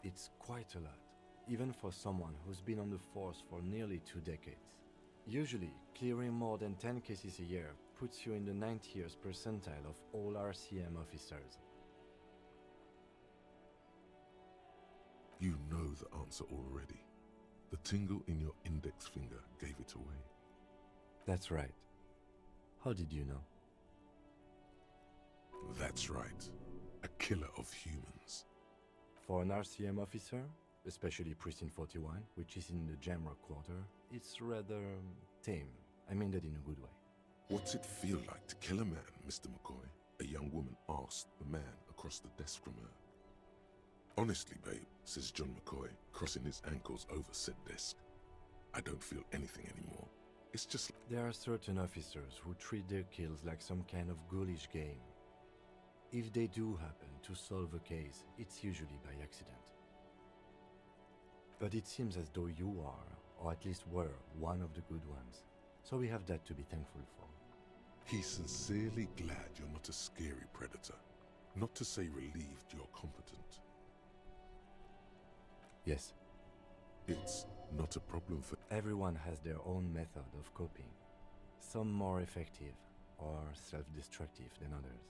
It's quite a lot, even for someone who's been on the force for nearly 2 decades. Usually, clearing more than 10 cases a year puts you in the 90th percentile of all RCM officers. You know the answer already. The tingle in your index finger gave it away. That's right. How did you know? That's right. A killer of humans. For an RCM officer, especially Precinct 41, which is in the Jamrock quarter, it's rather tame. I mean that in a good way. What's it feel like to kill a man, Mr. McCoy? A young woman asked the man across the desk from her. Honestly, babe, says John McCoy, crossing his ankles over said desk. I don't feel anything anymore. It's just... There are certain officers who treat their kills like some kind of ghoulish game. If they do happen to solve a case, it's usually by accident. But it seems as though you are, or at least were, one of the good ones. So we have that to be thankful for. He's sincerely glad you're not a scary predator. Not to say relieved you're competent. Yes. It's not a problem for... Everyone has their own method of coping. Some more effective or self-destructive than others.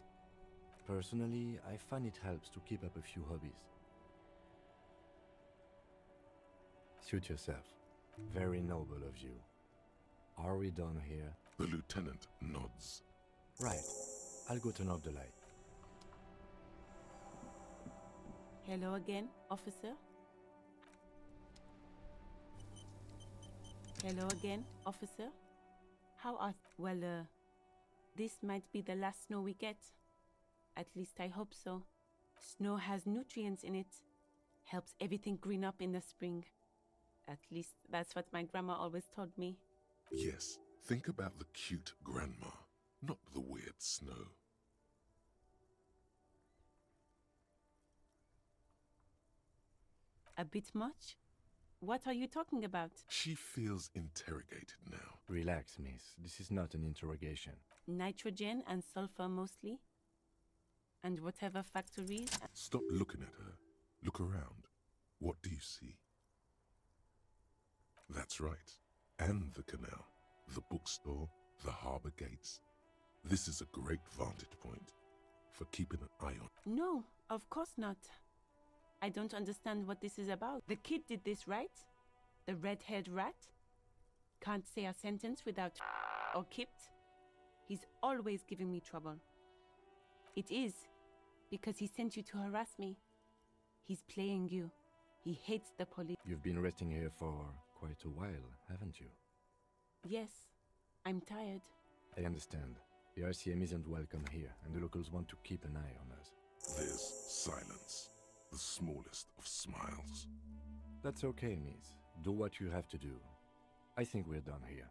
Personally, I find it helps to keep up a few hobbies. Suit yourself. Very noble of you. Are we done here? The lieutenant nods. Right. I'll go turn off the light. Hello again, officer. Hello again, officer. How are... Well, this might be the last snow we get. At least I hope so. Snow has nutrients in it. Helps everything green up in the spring. At least that's what my grandma always told me. Yes, think about the cute grandma, not the weird snow. A bit much? What are you talking about? She feels interrogated now. Relax, miss. This is not an interrogation. Nitrogen and sulfur mostly. And whatever factories... Stop looking at her. Look around. What do you see? That's right. And the canal, the bookstore, the harbour gates. This is a great vantage point for keeping an eye on. No, of course not. I don't understand what this is about. The kid did this, right? The red-haired rat? Can't say a sentence without or kipped. He's always giving me trouble. It is because he sent you to harass me. He's playing you. He hates the police. You've been resting here for quite a while, haven't you? Yes, I'm tired. I understand. The RCM isn't welcome here, and the locals want to keep an eye on us. There's silence, the smallest of smiles. That's okay, miss. Do what you have to do. I think we're done here.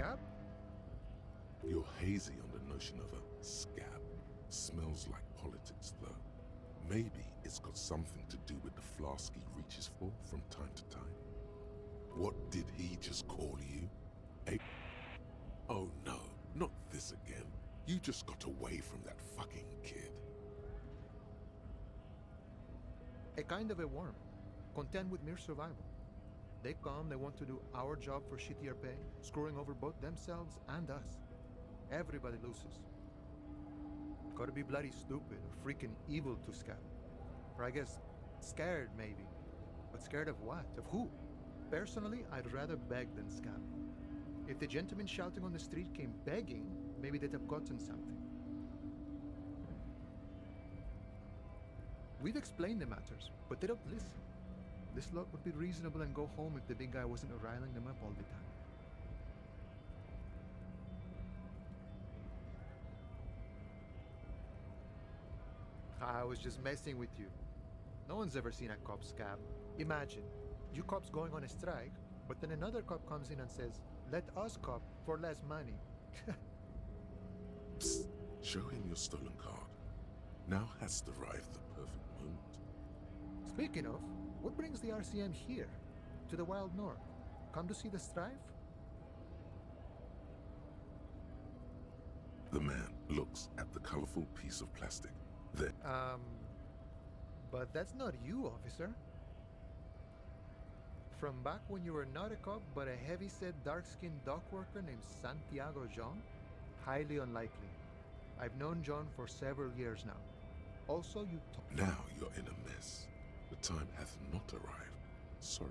scab? You're hazy on the notion of a scab. Smells like politics, though. Maybe it's got something to do with the flask he reaches for from time to time. What did he just call you? Oh no, not this again. You just got away from that fucking kid. A kind of a worm, content with mere survival. They come, they want to do our job for shittier pay, screwing over both themselves and us. Everybody loses. Gotta be bloody stupid or freaking evil to scab. Or I guess, scared maybe. But scared of what? Of who? Personally, I'd rather beg than scab. If the gentleman shouting on the street came begging, maybe they'd have gotten something. We've explained the matters, but they don't listen. This lot would be reasonable and go home if the big guy wasn't riling them up all the time. I was just messing with you. No one's ever seen a cop scab. Imagine, you cops going on a strike, but then another cop comes in and says, "Let us cop for less money." Psst. Show him your stolen card. Now has arrived the perfect moment. Speaking of, what brings the RCM here, to the Wild North? Come to see the strife? The man looks at the colorful piece of plastic. Then, But that's not you, officer. From back when you were not a cop, but a heavy-set, dark-skinned dock worker named Santiago John? Highly unlikely. I've known John for several years now. Also, you now you're in a mess. The time hath not arrived. Sorry.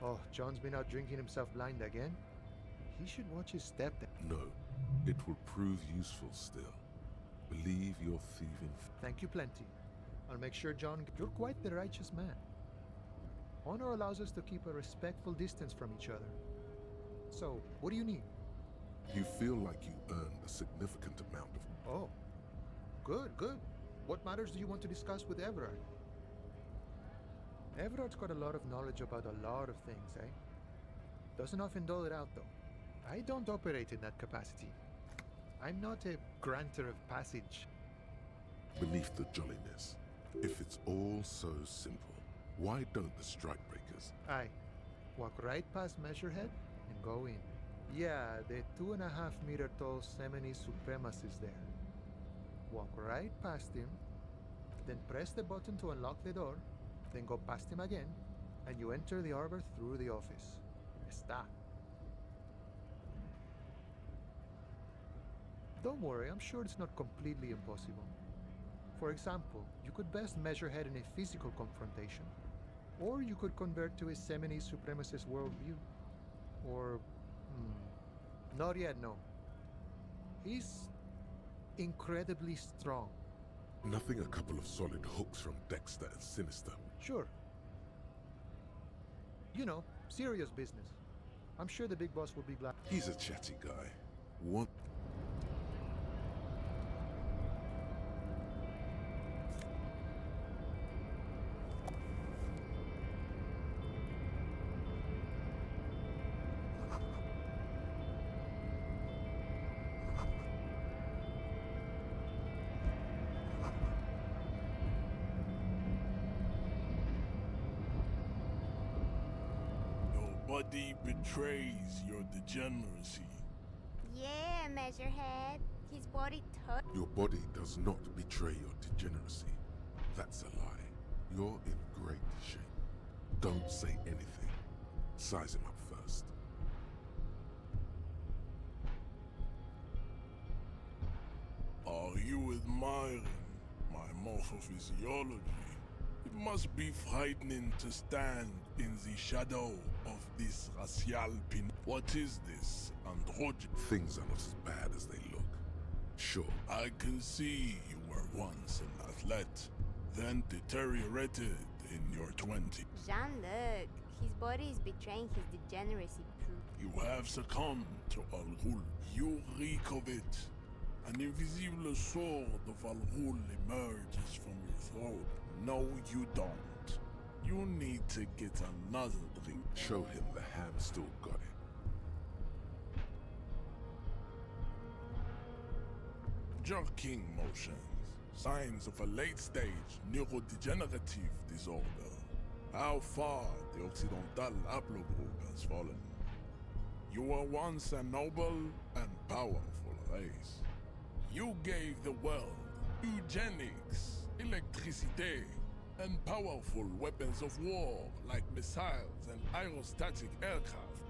Oh, John's been out drinking himself blind again? He should watch his step then. No, it will prove useful still. Believe your thieving. Thank you plenty. I'll make sure, John, you're quite the righteous man. Honor allows us to keep a respectful distance from each other. So, what do you need? You feel like you earned a significant amount of... Oh, good, good. What matters do you want to discuss with Everard? Everard's got a lot of knowledge about a lot of things, eh? Doesn't often dole it out, though. I don't operate in that capacity. I'm not a granter of passage. Beneath the jolliness, if it's all so simple, why don't the strikebreakers... Aye. Walk right past Measurehead and go in. Yeah, the 2.5-meter tall Semini supremacist there. Walk right past him, then press the button to unlock the door, then go past him again, and you enter the arbor through the office. Está. Don't worry, I'm sure it's not completely impossible. For example, you could best Measurehead in a physical confrontation, or you could convert to a Semini supremacist worldview. Or... not yet, no. He's incredibly strong. Nothing a couple of solid hooks from Dexter and Sinister. Sure. You know, serious business. I'm sure the big boss will be glad. He's a chatty guy. What? Body betrays your degeneracy. Yeah, Measurehead. His body Your body does not betray your degeneracy. That's a lie. You're in great shape. Don't say anything. Size him up first. Are you admiring my morphophysiology? It must be frightening to stand in the shadow of this racial pin. What is this, androgen? Things are not as bad as they look. Sure. I can see you were once an athlete, then deteriorated in your 20s. Jean, look. His body is betraying his degeneracy proof. You have succumbed to Al Ghul. You reek of it. An invisible sword of Al Ghul emerges from your throat. No, you don't. You need to get another drink. Show him the ham still got it. Jerking motions. Signs of a late-stage neurodegenerative disorder. How far the Occidental haplogroup has fallen. You were once a noble and powerful race. You gave the world eugenics, electricity, and powerful weapons of war like missiles and aerostatic aircraft.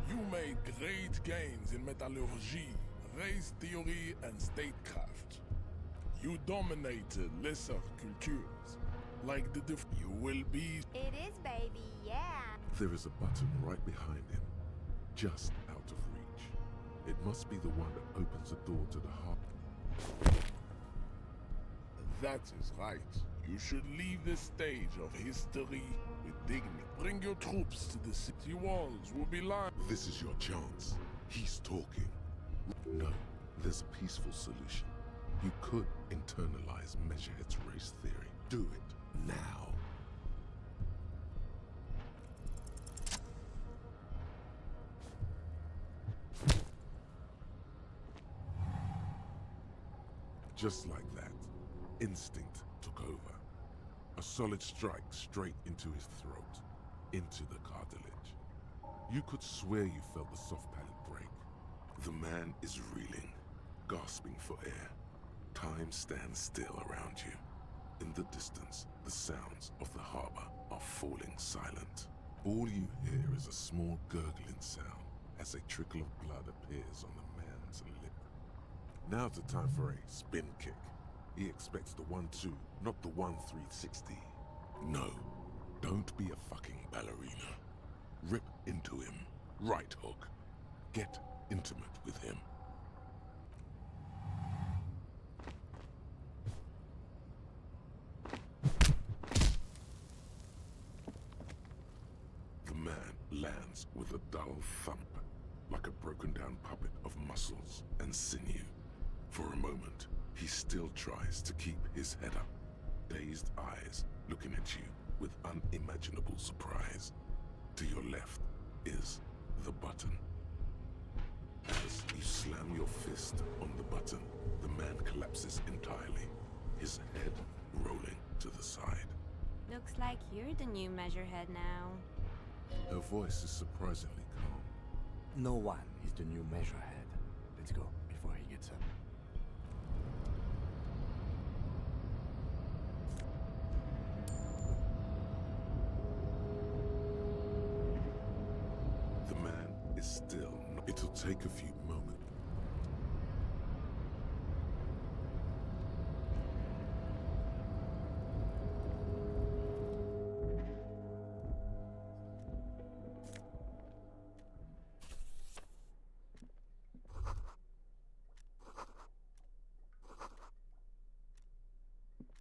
You made great gains in metallurgy, race theory, and statecraft. You dominated lesser cultures, like the You will be... It is, baby, yeah. There is a button right behind him, just out of reach. It must be the one that opens the door to the heart. That is right. You should leave the stage of history with dignity. Bring your troops to the city walls. Will be lined. This is your chance. He's talking. No, there's a peaceful solution. You could internalize Measurehead's race theory. Do it now. Just like that, instinct took over. A solid strike straight into his throat, into the cartilage. You could swear you felt the soft palate break. The man is reeling, gasping for air. Time stands still around you. In the distance, the sounds of the harbor are falling silent. All you hear is a small gurgling sound as a trickle of blood appears on the man's lip. Now's the time for a spin kick. He expects the 1-2, not the 1-360. No, don't be a fucking ballerina. Rip into him. Right hook. Get intimate with him. The man lands with a dull thump, like a broken down puppet of muscles and sinew. For a moment, he still tries to keep his head up, dazed eyes looking at you with unimaginable surprise. To your left is the button. As you slam your fist on the button, the man collapses entirely, his head rolling to the side. Looks like you're the new Measurehead now. Her voice is surprisingly calm. No one is the new Measurehead. Let's go before he gets up. The man is still. It'll take a few moments.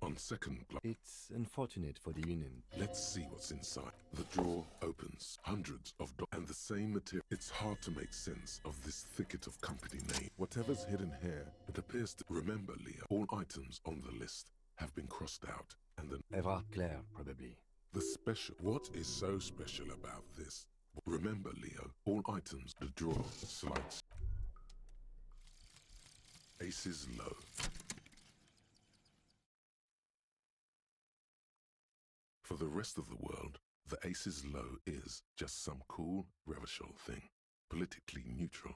On second glance, It's unfortunate for the Union. let's see what's inside. The drawer opens, hundreds of and the same material. It's hard to make sense of this thicket of company names. Whatever's hidden here, it appears to remember, Leah. All items on the list have been crossed out, and then Everard Clare, probably. the special. What is so special about this? Remember, Leo, all items, the drawer slides. Aces low. For the rest of the world, the aces low is just some cool Revachol thing, politically neutral.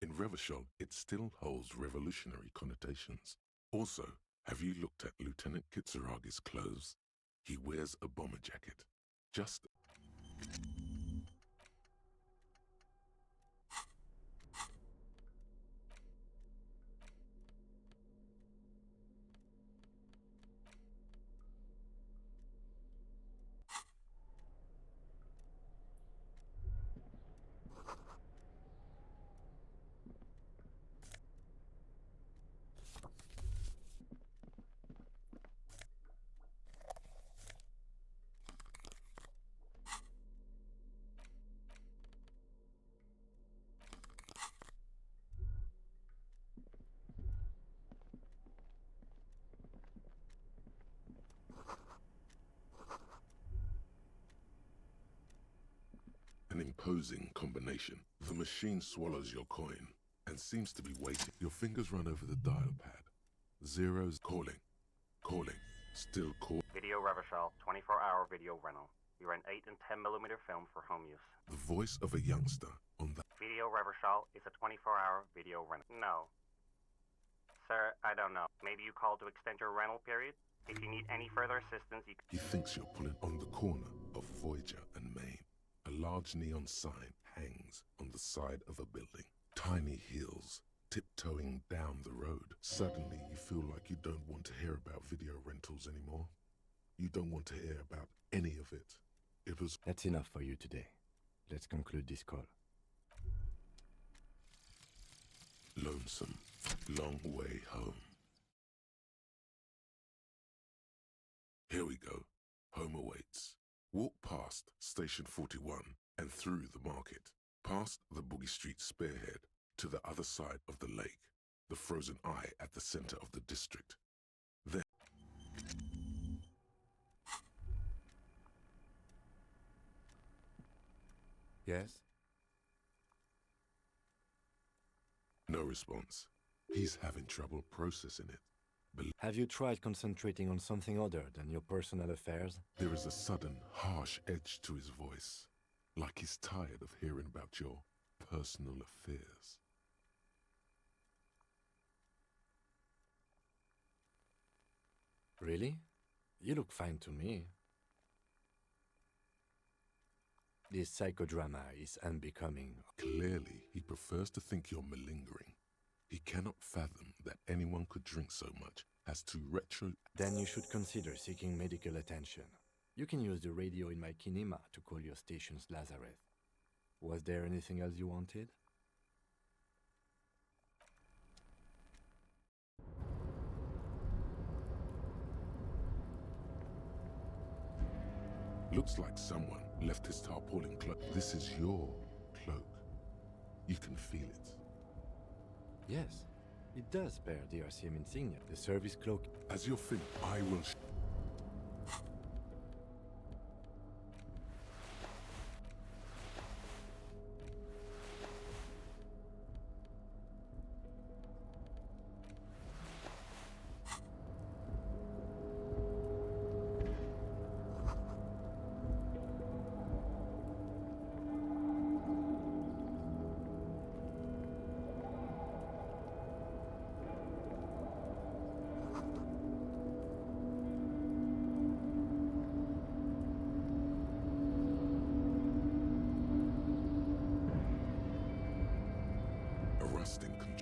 In Revachol, it still holds revolutionary connotations. Also, have you looked at Lieutenant Kitsuragi's clothes? He wears a bomber jacket. Just... An imposing combination. The machine swallows your coin and seems to be waiting. Your fingers run over the dial pad. Zeros calling. Calling. Still call. Video Revachol, 24-hour video rental. We rent 8 and 10mm film for home use. The voice of a youngster on the... Video Revachol is a 24-hour video rental. No. Sir, I don't know. Maybe you called to extend your rental period? If you need any further assistance, you can... He thinks you're pulling on the corner of Voyager and Main. A large neon sign hangs on the side of a building. Tiny heels tiptoeing down the road. Suddenly, you feel like you don't want to hear about video rentals anymore. You don't want to hear about any of it. It was... That's enough for you today. Let's conclude this call. Lonesome. Long way home. Here we go. Home awaits. Walk past Station 41 and through the market, past the Boogie Street spearhead, to the other side of the lake, the frozen eye at the center of the district. Then... Yes? No response. He's having trouble processing it. Have you tried concentrating on something other than your personal affairs? There is a sudden, harsh edge to his voice, like he's tired of hearing about your personal affairs. Really? You look fine to me. This psychodrama is unbecoming. Clearly, he prefers to think you're malingering. He cannot fathom that anyone could drink so much as to retro... Then you should consider seeking medical attention. You can use the radio in my kinema to call your station's Lazareth. Was there anything else you wanted? Looks like someone left his tarpaulin cloak. This is your cloak. You can feel it. Yes, it does bear the RCM insignia. The service cloak. As you're finished, I will...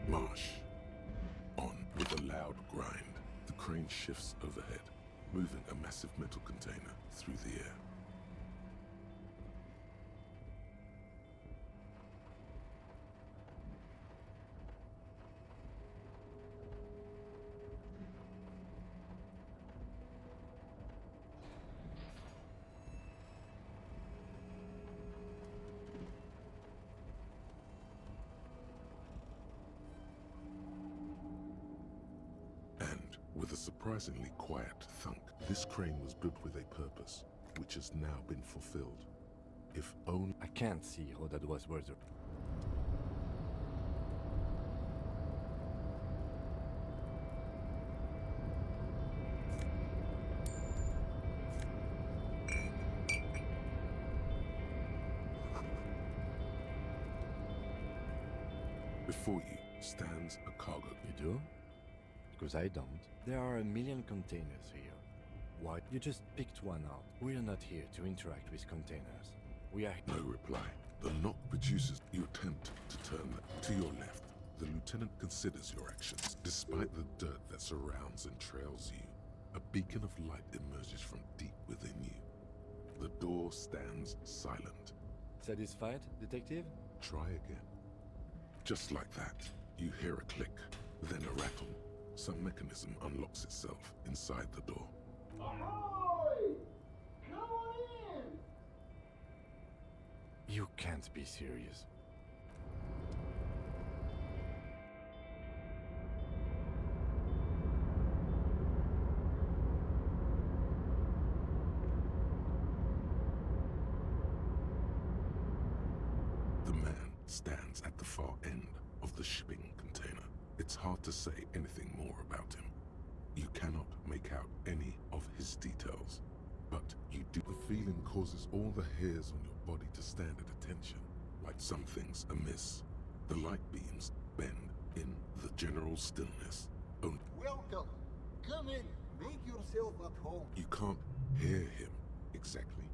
Marsh. On with a loud grind, the crane shifts overhead, moving a massive metal container through the air. With a surprisingly quiet thunk, this crane was built with a purpose, which has now been fulfilled. If only... I can't see how that was worth it. Before you stands a cargo. You do? Because I don't. There are a million containers here. Why? You just picked one out. We're not here to interact with containers. We are... No reply. The knock produces... You attempt to turn to your left. The lieutenant considers your actions. Despite the dirt that surrounds and trails you, a beacon of light emerges from deep within you. The door stands silent. Satisfied, detective? Try again. Just like that, you hear a click, then a rattle. Some mechanism unlocks itself inside the door. Ahoy! Come on in! You can't be serious. stands at the far end of the shipping container. It's hard to say anything more about him. You cannot make out any of his details, but you do. The feeling causes all the hairs on your body to stand at attention, like something's amiss. The light beams bend in the general stillness. Only Welcome. Come in. Make yourself at home. you can't hear him exactly,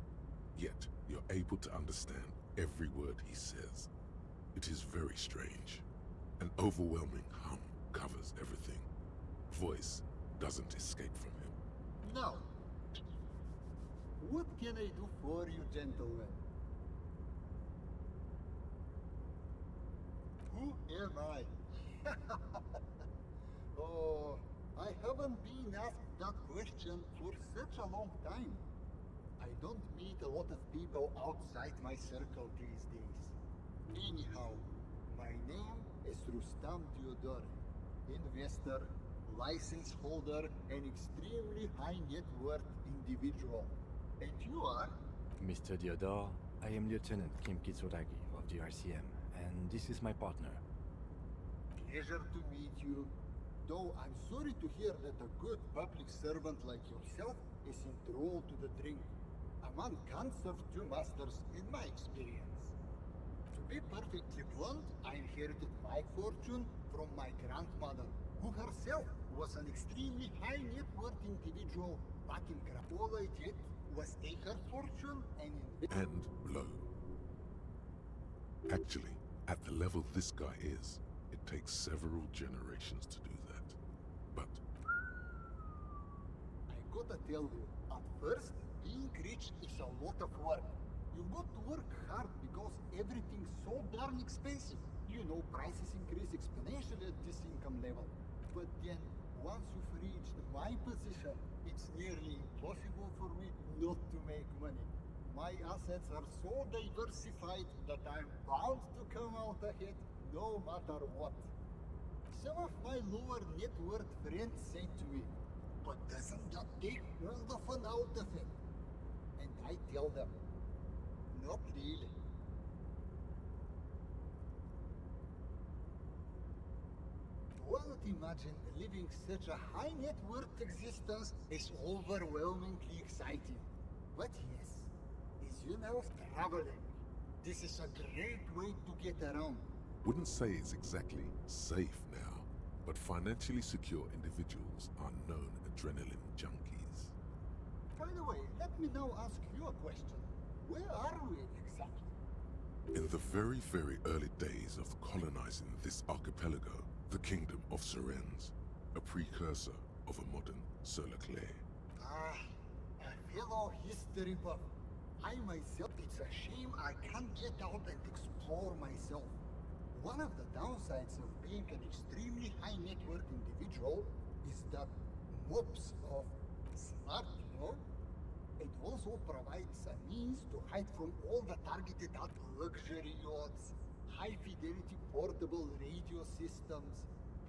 yet you're able to understand every word he says. It is very strange. An overwhelming hum covers everything. Voice doesn't escape from him. Now, what can I do for you, gentlemen? Who am I? Oh, I haven't been asked that question for such a long time. I don't meet a lot of people outside my circle these days. Anyhow, my name is Rustam Diodore, investor, license holder, and extremely high net worth individual. And you are? Mr. Diodore, I am Lieutenant Kim Kitsuragi of the RCM, and this is my partner. Pleasure to meet you. Though I'm sorry to hear that a good public servant like yourself is enthralled to the drink. A man can't serve two masters in my experience. To be perfectly blunt, I inherited my fortune from my grandmother, who herself was an extremely high net worth individual back in Krakow. All I did was take her fortune and invest. And blow. Actually, at the level this guy is, it takes several generations to do that. But I gotta tell you, at first, being rich is a lot of work. You've got to work hard because everything's so darn expensive. You know, prices increase exponentially at this income level. But then, once you've reached my position, it's nearly impossible for me not to make money. My assets are so diversified that I'm bound to come out ahead no matter what. Some of my lower net worth friends say to me, but doesn't that take all the fun out of it? And I tell them, not really. One would imagine living such a high net worth existence is overwhelmingly exciting. But yes, as you know, traveling. This is a great way to get around. wouldn't say it's exactly safe now, but financially secure individuals are known adrenaline junkies. By the way, let me now ask you a question. Where are we exactly? In the very, very early days of colonizing this archipelago, the kingdom of Surens, a precursor of a modern Sur-le-Clay. Ah, a fellow history buff. I myself, it's a shame I can't get out and explore myself. One of the downsides of being an extremely high net worth individual is that mobs of smart, you know? It also provides a means to hide from all the targeted luxury yachts, high fidelity portable radio systems,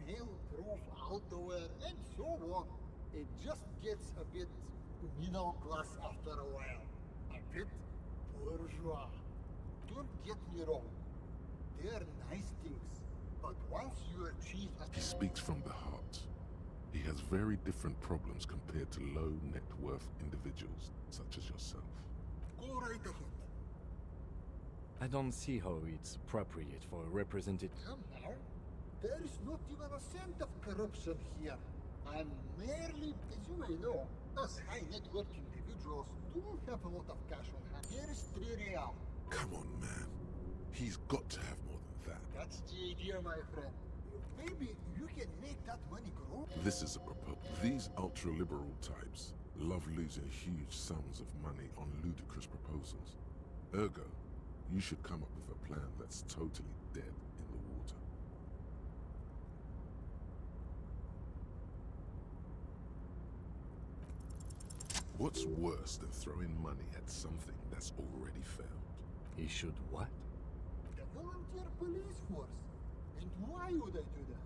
fail-proof outerwear, and so on. It just gets a bit middle class after a while. A bit bourgeois. Don't get me wrong. They're nice things, but once you achieve a... He speaks from the heart. He has very different problems compared to low net worth individuals such as yourself. Go right ahead. I don't see how it's appropriate for a representative. Come now. There is not even a cent of corruption here. I'm merely, as you may know, us high net worth individuals do have a lot of cash on hand. Here is 3 real. Come on, man. He's got to have more than that. That's the idea, my friend. Maybe you can make that money grow. This is a proposal. These ultra-liberal types love losing huge sums of money on ludicrous proposals. Ergo, you should come up with a plan that's totally dead in the water. What's worse than throwing money at something that's already failed? He should what? The volunteer police force. And why would I do that?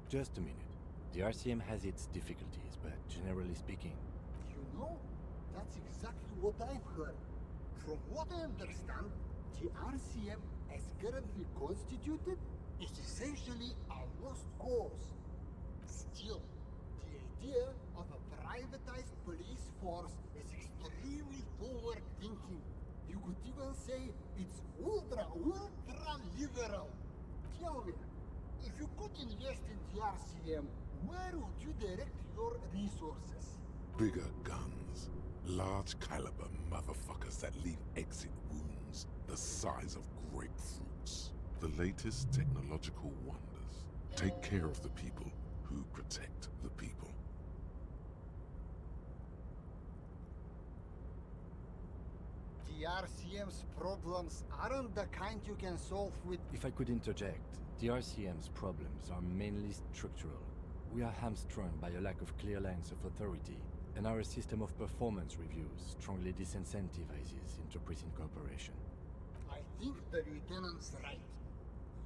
Just a minute. The RCM has its difficulties, but generally speaking... You No, that's exactly what I've heard. From what I understand, the RCM, as currently constituted, is essentially a lost cause. Still, the idea of a privatized police force is extremely forward-thinking. You could even say it's ultra liberal. Tell me, if you could invest in the RCM, where would you direct your resources? Bigger guns. Large caliber motherfuckers that leave exit wounds the size of grapefruits. The latest technological wonders. Take care of the people who protect the people. The RCM's problems aren't the kind you can solve with... If I could interject, the RCM's problems are mainly structural. We are hamstrung by a lack of clear lines of authority, and our system of performance reviews strongly disincentivizes interprison cooperation. I think the lieutenant's right.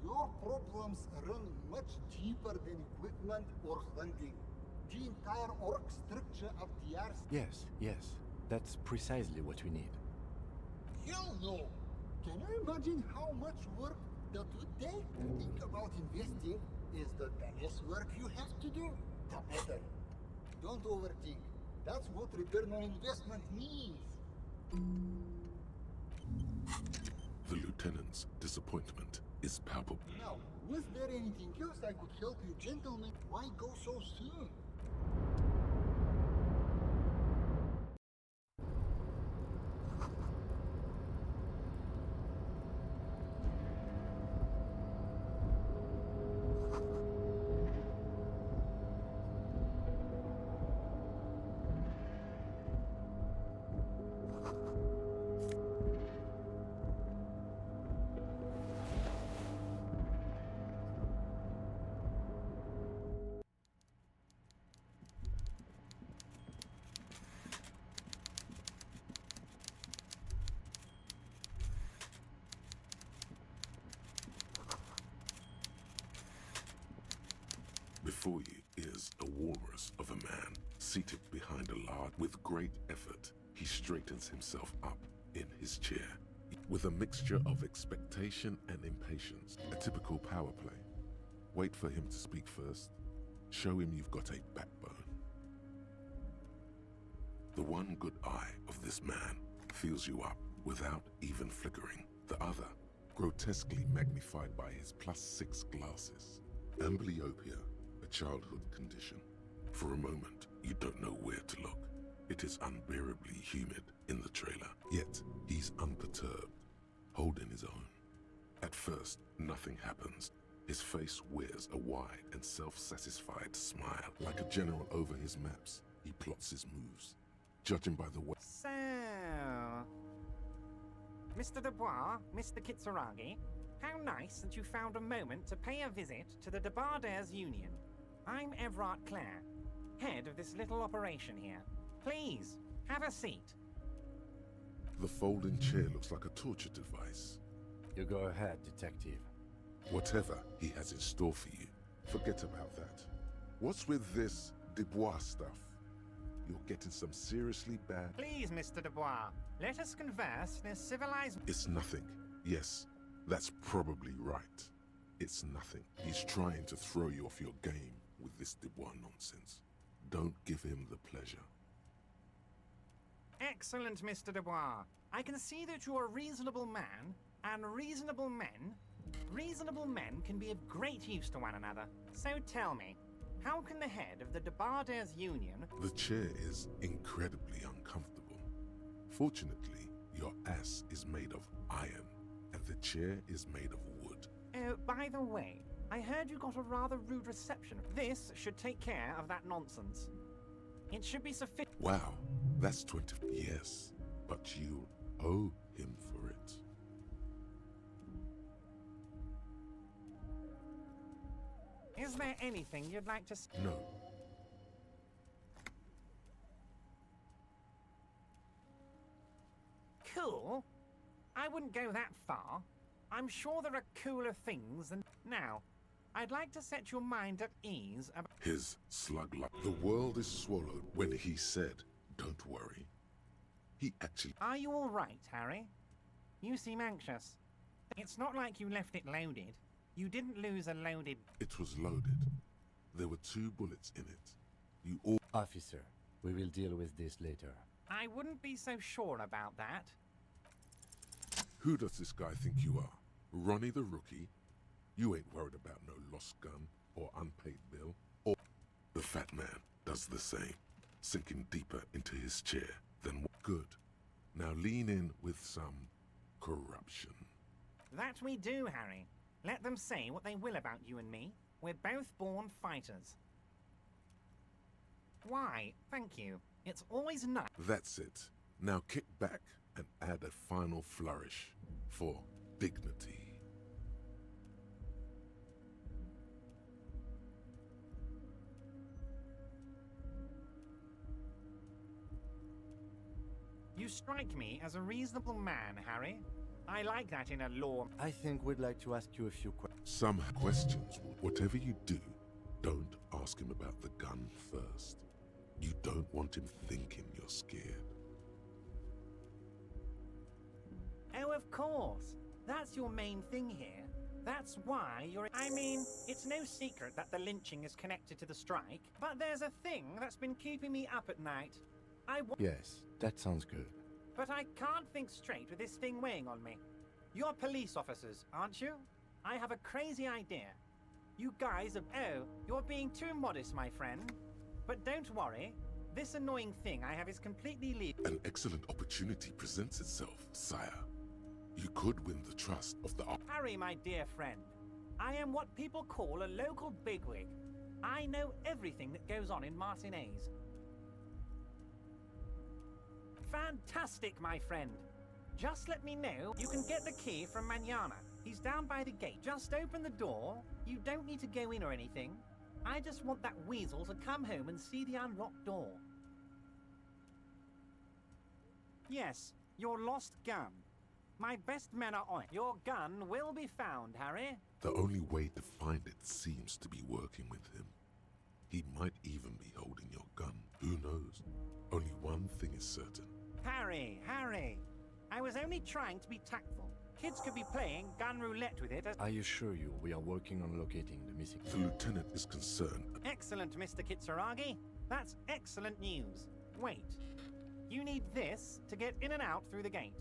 Your problems run much deeper than equipment or funding. The entire org structure of the RCM... Yes, that's precisely what we need. Hell no! Can you imagine how much work that would take? To think about investing is the less work you have to do, the better. Don't overthink. That's what return on investment means. The lieutenant's disappointment is palpable. Now, was there anything else I could help you gentlemen? Why go so soon? Before you is a walrus of a man, seated behind a large. With great effort, he straightens himself up in his chair. With a mixture of expectation and impatience, a typical power play. Wait for him to speak first. Show him you've got a backbone. The one good eye of this man fills you up without even flickering. The other, grotesquely magnified by his +6 glasses. Amblyopia, a childhood condition. For a moment, you don't know where to look. It is unbearably humid in the trailer, yet he's unperturbed, holding his own. At first, nothing happens. His face wears a wide and self-satisfied smile. Like a general over his maps, he plots his moves. Judging by the way... So... Mr. Dubois, Mr. Kitsuragi, how nice that you found a moment to pay a visit to the Debardairs Union. I'm Everard Clare, head of this little operation here. Please, have a seat. The folding chair looks like a torture device. You go ahead, detective. Whatever he has in store for you, forget about that. What's with this Dubois stuff? You're getting some seriously bad... Please, Mr. Dubois, let us converse in a civilized... It's nothing. Yes, that's probably right. It's nothing. He's trying to throw you off your game with this Dubois nonsense. Don't give him the pleasure. Excellent, Mr. Dubois. I can see that you're a reasonable man, and reasonable men can be of great use to one another. So tell me, how can the head of the Debardairs Union... The chair is incredibly uncomfortable. Fortunately, your ass is made of iron, and the chair is made of wood. Oh, by the way, I heard you got a rather rude reception. This should take care of that nonsense. It should be sufficient... Wow, that's 20... Yes, but you owe him for it. Is there anything you'd like to... No. Cool? I wouldn't go that far. I'm sure there are cooler things than... Now, I'd like to set your mind at ease about... His slug-like. The world is swallowed when he said, Don't worry. He actually... Are you all right, Harry? You seem anxious. It's not like you left it loaded. You didn't lose a loaded... It was loaded. There were 2 bullets in it. You all... Officer, we will deal with this later. I wouldn't be so sure about that. Who does this guy think you are? Ronnie the Rookie? You ain't worried about no lost gun or unpaid bill. Or the fat man does the same, sinking deeper into his chair than good. Now lean in with some corruption. That we do, Harry. Let them say what they will about you and me. We're both born fighters. Why, thank you. It's always nice. That's it. Now kick back and add a final flourish for dignity. You strike me as a reasonable man, Harry. I like that in a law. I think we'd like to ask you a few questions. Some questions. Whatever you do, don't ask him about the gun first. You don't want him thinking you're scared. Oh, of course. That's your main thing here. That's why you're... I mean, it's no secret that the lynching is connected to the strike, but there's a thing that's been keeping me up at night. Yes, that sounds good. But I can't think straight with this thing weighing on me. You're police officers, aren't you? I have a crazy idea. You guys are... Oh, you're being too modest, my friend. But don't worry. This annoying thing I have is completely legal. An excellent opportunity presents itself, sire. You could win the trust of the... Harry, my dear friend. I am what people call a local bigwig. I know everything that goes on in Martinez. Fantastic, my friend. Just let me know. You can get the key from Manana. He's down by the gate. Just open the door. You don't need to go in or anything. I just want that weasel to come home and see the unlocked door. Yes, your lost gun. My best men are on it. Your gun will be found, Harry. The only way to find it seems to be working with him. He might even be holding your gun. Who knows? Only one thing is certain. Harry, Harry. I was only trying to be tactful. Kids could be playing gun roulette with it as... I assure you, we are working on locating the missing... The lieutenant is concerned. Excellent, Mr. Kitsuragi. That's excellent news. Wait. You need this to get in and out through the gate.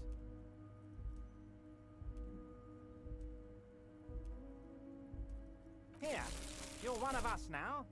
Here. You're one of us now.